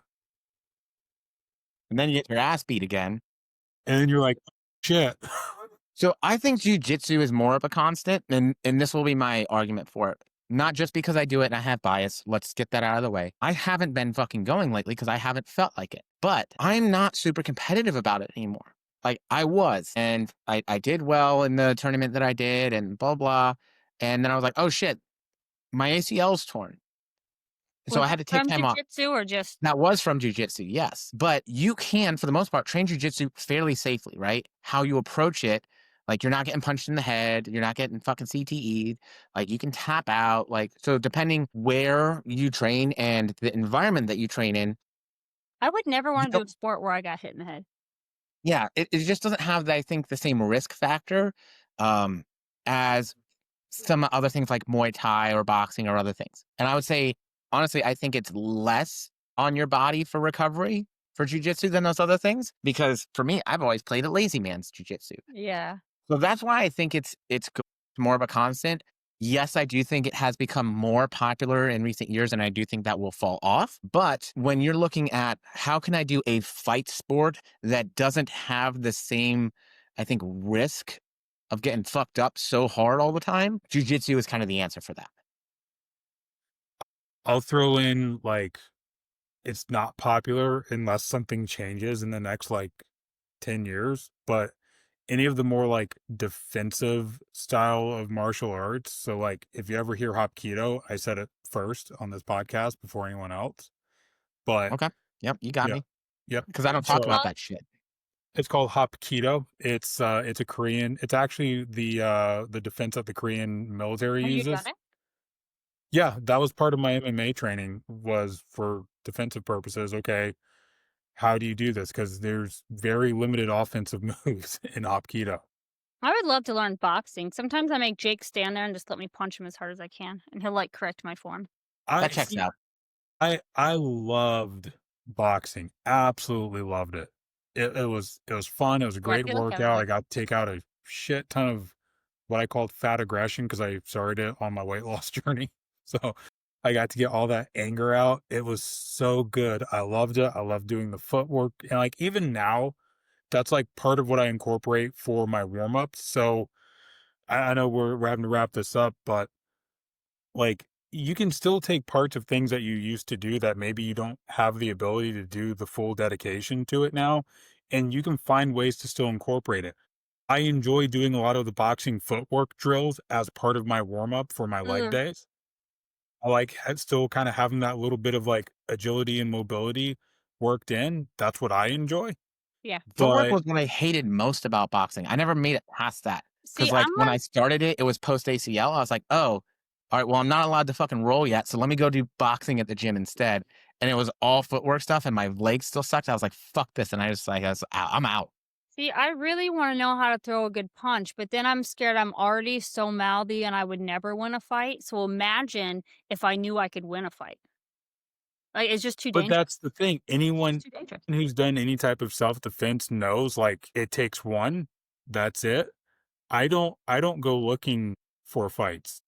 and then you get your ass beat again. And then you're like, shit. So I think jujitsu is more of a constant, and this will be my argument for it. Not just because I do it and I have bias. Let's get that out of the way. I haven't been fucking going lately because I haven't felt like it. But I'm not super competitive about it anymore. Like I was, and I did well in the tournament that I did, and blah blah. And then I was like, oh shit, my ACL's torn. So Was I that had to take from time off. jiu-jitsu or just That was from jujitsu, yes. But you can, for the most part, train jujitsu fairly safely, right? How you approach it, like you're not getting punched in the head, you're not getting fucking CTE'd, like you can tap out, like so depending where you train and the environment that you train in, I would never you want to do don't a sport where I got hit in the head. yeah, it just doesn't have I think the same risk factor um as some other things like Muay Thai or boxing or other things. And I would say, honestly, I think it's less on your body for recovery for jujitsu than those other things. Because for me, I've always played a lazy man's jujitsu. Yeah. So that's why I think more of a constant. Yes, I do think it has become more popular in recent years, and I do think that will fall off. But when you're looking at how can I do a fight sport that doesn't have the same, I think, risk of getting fucked up so hard all the time, jujitsu is kind of the answer for that. I'll throw in like it's not popular unless something changes in the next like 10 years, but any of the more like defensive style of martial arts. So like if you ever hear Hapkido, I said it first on this podcast before anyone else. But Okay. Yep, you got yeah, me. yep. Because I don't What's it talk So about called? that shit. it's called Hapkido. It's a Korean. It's actually the defense that the Korean military Have you done uses. it? Yeah, that was part of my MMA training was for defensive purposes. Okay, how do you do this? Because there's very limited offensive moves in Hapkido. I would love to learn boxing. Sometimes I make Jake stand there and just let me punch him as hard as I can, and he'll like correct my form. I That checks see. out. I loved boxing. Absolutely loved it. It was fun. It was a Yeah, I great feel like I workout. I would. got to take out a shit ton of what I called fat aggression because I started it on my weight loss journey. So I got to get all that anger out. It was so good. I loved it. I love doing the footwork. And like even now, that's like part of what I incorporate for my warm ups. So I know we're having to wrap this up, but like you can still take parts of things that you used to do that maybe you don't have the ability to do the full dedication to it now, and you can find ways to still incorporate it. I enjoy doing a lot of the boxing footwork drills as part of my warm up for my leg Mm, days. I like still kind of having that little bit of like agility and mobility worked in. That's what I enjoy. yeah. Footwork But was what I hated most about boxing. I never made it past that See, because, like, I'm when I like, started it, it was post ACL. I was like, "Oh, all right, well, I'm not allowed to fucking roll yet, so let me go do boxing at the gym instead." And it was all footwork stuff, and my legs still sucked. I was like, "Fuck this," and I was out. I'm out. see, I really want to know how to throw a good punch, but then I'm scared I'm already so mouthy and I would never win a fight. So imagine if I knew I could win a fight. Like, it's just too But dangerous. that's the thing. It's just Anyone too dangerous. who's done any type of self-defense knows, like, it takes one, that's it. I don't go looking for fights.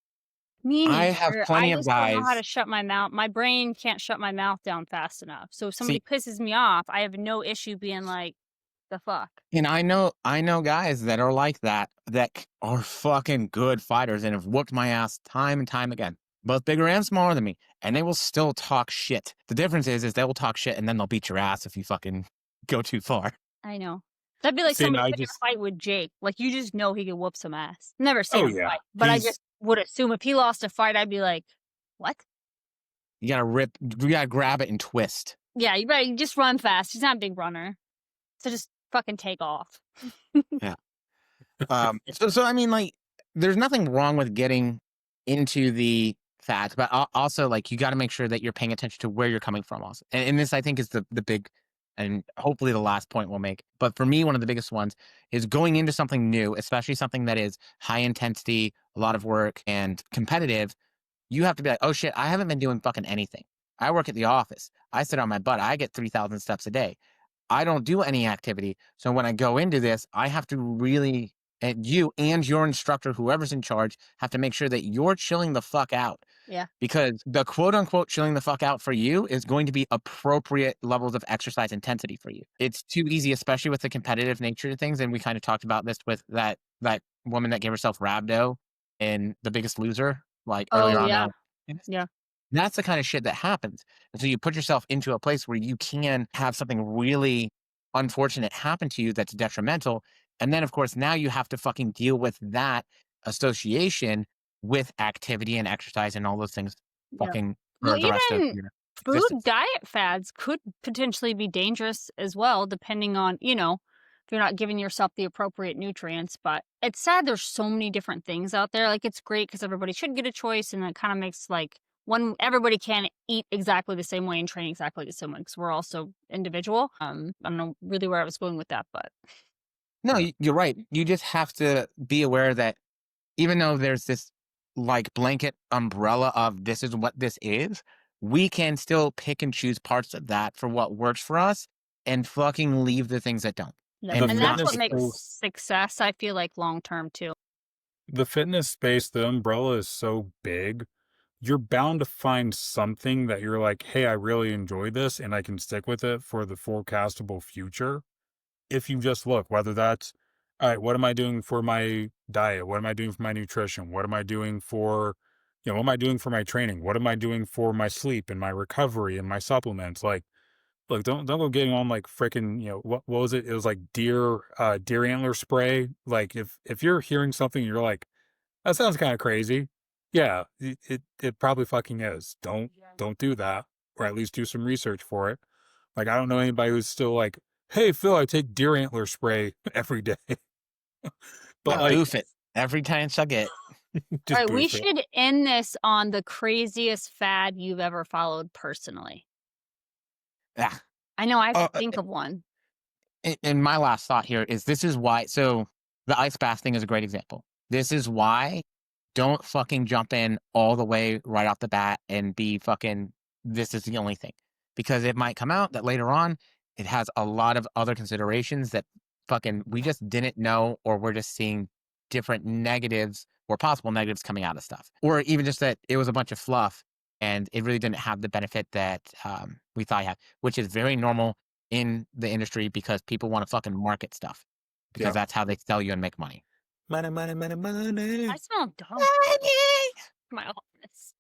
Me I have neither. I plenty of just don't know how to guys. shut my mouth. My brain can't shut my mouth down fast enough. So if somebody See, pisses me off, I have no issue being like, "The fuck?" and I know guys that are like that are fucking good fighters and have whooped my ass time and time again, both bigger and smaller than me, and they will still talk shit. The difference is they will talk shit and then they'll beat your ass if you fucking go too far. I know. That'd be like See, and somebody I picking just a fight with Jake. Like, you just know he could whoop some ass. Never seen oh, him yeah. fight, but I He's just would assume if he lost a fight, I'd be like, "What?" You gotta grab it and twist. Yeah, you better just run fast. He's not a big runner. So just fucking take off. Yeah. So I mean, like, there's nothing wrong with getting into the facts, but also, like, you got to make sure that you're paying attention to where you're coming from. Also, and this I think is the big, and hopefully the last point we'll make. But for me, one of the biggest ones is going into something new, especially something that is high intensity, a lot of work, and competitive. You have to be like, oh shit, I haven't been doing fucking anything. I work at the office. I sit on my butt. I get 3,000 steps a day. I don't do any activity. So when I go into this, I have to really, and you and your instructor, whoever's in charge, have to make sure that you're chilling the fuck out, Yeah. because the quote unquote chilling the fuck out for you is going to be appropriate levels of exercise intensity for you. It's too easy, especially with the competitive nature of things. And we kind of talked about this with that woman that gave herself rhabdo in The Biggest Loser, like Oh, earlier on. yeah. Yeah. That's the kind of shit that happens. And so you put yourself into a place where you can have something really unfortunate happen to you that's detrimental. And then, of course, now you have to fucking deal with that association with activity and exercise and all those things Yeah. fucking Well, for the rest of even your food existence. diet fads could potentially be dangerous as well, depending on, if you're not giving yourself the appropriate nutrients. But it's sad there's so many different things out there. Like, it's great because everybody should get a choice, and it kind of makes like one everybody can't eat exactly the same way and train exactly the same way because we're all so individual. I don't know really where I was going with that, but No, yeah. you're right. You just have to be aware that even though there's this like blanket umbrella of this is what this is, we can still pick and choose parts of that for what works for us and fucking leave the things that don't yep. The and And that's not what fitness take makes those. space success, I feel like, long term too. the fitness space, the umbrella is so big. You're bound to find something that you're like, "Hey, I really enjoy this and I can stick with it for the forecastable future." If you just look, whether that's, all right, what am I doing for my diet? What am I doing for my nutrition? What am I doing for, what am I doing for my training? What am I doing for my sleep and my recovery and my supplements? Like, look, don't go getting on like freaking, what was it? It was like deer antler spray. Like if you're hearing something, you're like, that sounds kind of crazy. Yeah, it probably fucking is. Don't do that, or at least do some research for it. Like I don't know anybody who's still like, "Hey Phil, I take deer antler spray every day." But I Oh, like, boof it every chance I get. all just right, we boof it. should end this on the craziest fad you've ever followed personally. Yeah. I know I have to Oh, think of one. and my last thought here is this is why. So the ice bath thing is a great example. This is why don't fucking jump in all the way right off the bat and be fucking this is the only thing. Because it might come out that later on, it has a lot of other considerations that fucking we just didn't know, or we're just seeing different negatives or possible negatives coming out of stuff. Or even just that it was a bunch of fluff and it really didn't have the benefit that we thought it had, which is very normal in the industry because people want to fucking market stuff because Yeah. that's how they sell you and make money. Money, money, money, money. I smell dog Money! my office.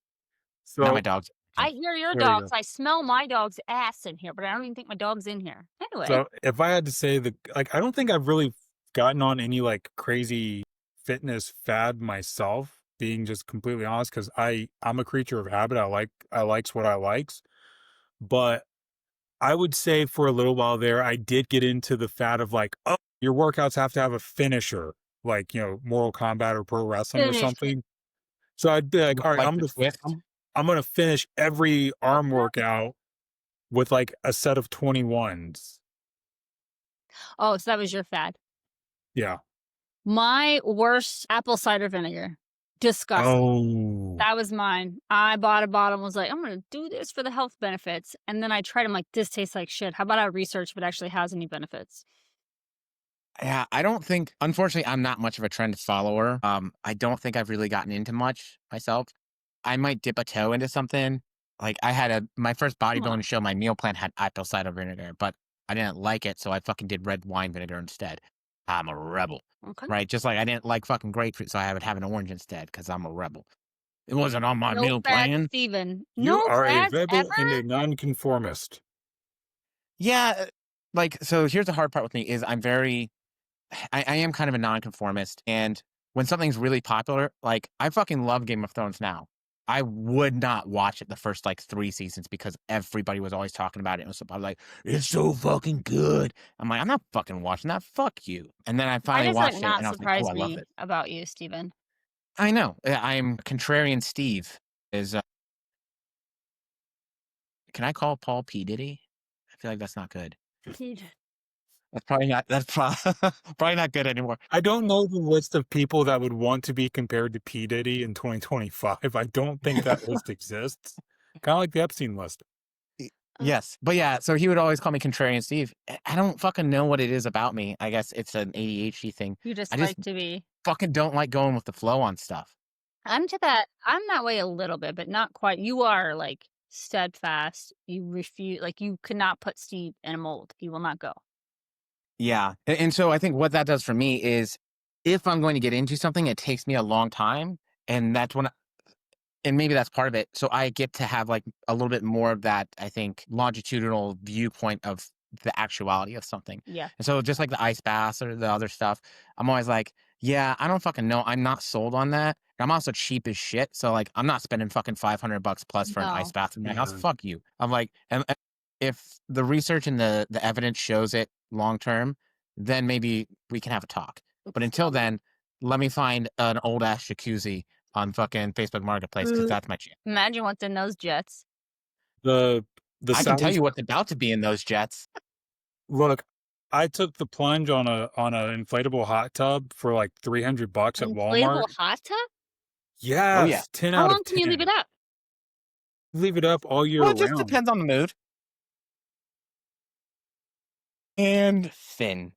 Not my So dogs. I hear your there you dogs. go. I smell my dog's ass in here, but I don't even think my dog's in here. Anyway, So if I had to say I don't think I've really gotten on any like crazy fitness fad myself, being just completely honest, because I'm a creature of habit. I likes what I likes. But I would say for a little while there, I did get into the fad of like, oh, your workouts have to have a finisher, like, Mortal Kombat or pro wrestling or finish it. something. So I'd be like, all right, Like the twist. I'm gonna finish every arm workout with like a set of 21s. Oh, so that was your fad. Yeah. My worst apple cider vinegar. Disgusting. Oh. That was mine. I bought a bottle and was like, I'm going to do this for the health benefits. And then I tried. I'm like, this tastes like shit. How about I research if it actually has any benefits? Yeah, I don't think, unfortunately, I'm not much of a trend follower. I don't think I've really gotten into much myself. I might dip a toe into something. Like I had my first Come on. bodybuilding show, my meal plan had apple cider vinegar, but I didn't like it, so I fucking did red wine vinegar instead. I'm a rebel, Okay. right? Just like I didn't like fucking grapefruit, so I would have an orange instead because I'm a rebel. It wasn't on my No meal fads, plan. Steven. You No are a fads rebel and ever? a nonconformist. Yeah, like so. Here's the hard part with me is I am kind of a nonconformist, and when something's really popular, like I fucking love Game of Thrones now. I would not watch it the first like 3 seasons because everybody was always talking about it. And I was like, it's so fucking good. I'm like, I'm not fucking watching that. Fuck you. And then I Why finally does that watched it, not and I was like, oh, surprise I love me it. about you, Steven? I know. I'm contrarian. Steve is. Can I call Paul P Diddy? I feel like that's not good. That's probably not. That's probably not good anymore. I don't know the list of people that would want to be compared to P. Diddy in 2025. I don't think that list exists. Kind of like the Epstein list. Yes. But yeah, so he would always call me contrarian Steve. I don't fucking know what it is about me. I guess it's an ADHD thing. You just I just like to be. fucking don't like going with the flow on stuff. I'm that way a little bit, but not quite. You are like steadfast. You refuse, like you could not put Steve in a mold. He will not go. Yeah. And so I think what that does for me is if I'm going to get into something, it takes me a long time. And that's when and maybe that's part of it. So I get to have like a little bit more of that, I think, longitudinal viewpoint of the actuality of something. Yeah. And so just like the ice baths or the other stuff, I'm always like, yeah, I don't fucking know. I'm not sold on that. I'm also cheap as shit. So like, I'm not spending fucking $500 plus for an ice No. bath in my house. Mhm. Fuck you. I'm like, and if the research and the evidence shows it long term, then maybe we can have a talk. But until then, let me find an old ass jacuzzi on fucking Facebook Marketplace because that's my jam. Imagine what's in those jets. The I can tell Saudis you what's about to be in those jets. look. I took the plunge on a inflatable hot tub for like $300 at Walmart. Inflatable hot tub? Oh yeah. Yes, 10 How out long of can you leave 10. it up? Leave it up all year Well, it just round. depends on the mood. And Finn.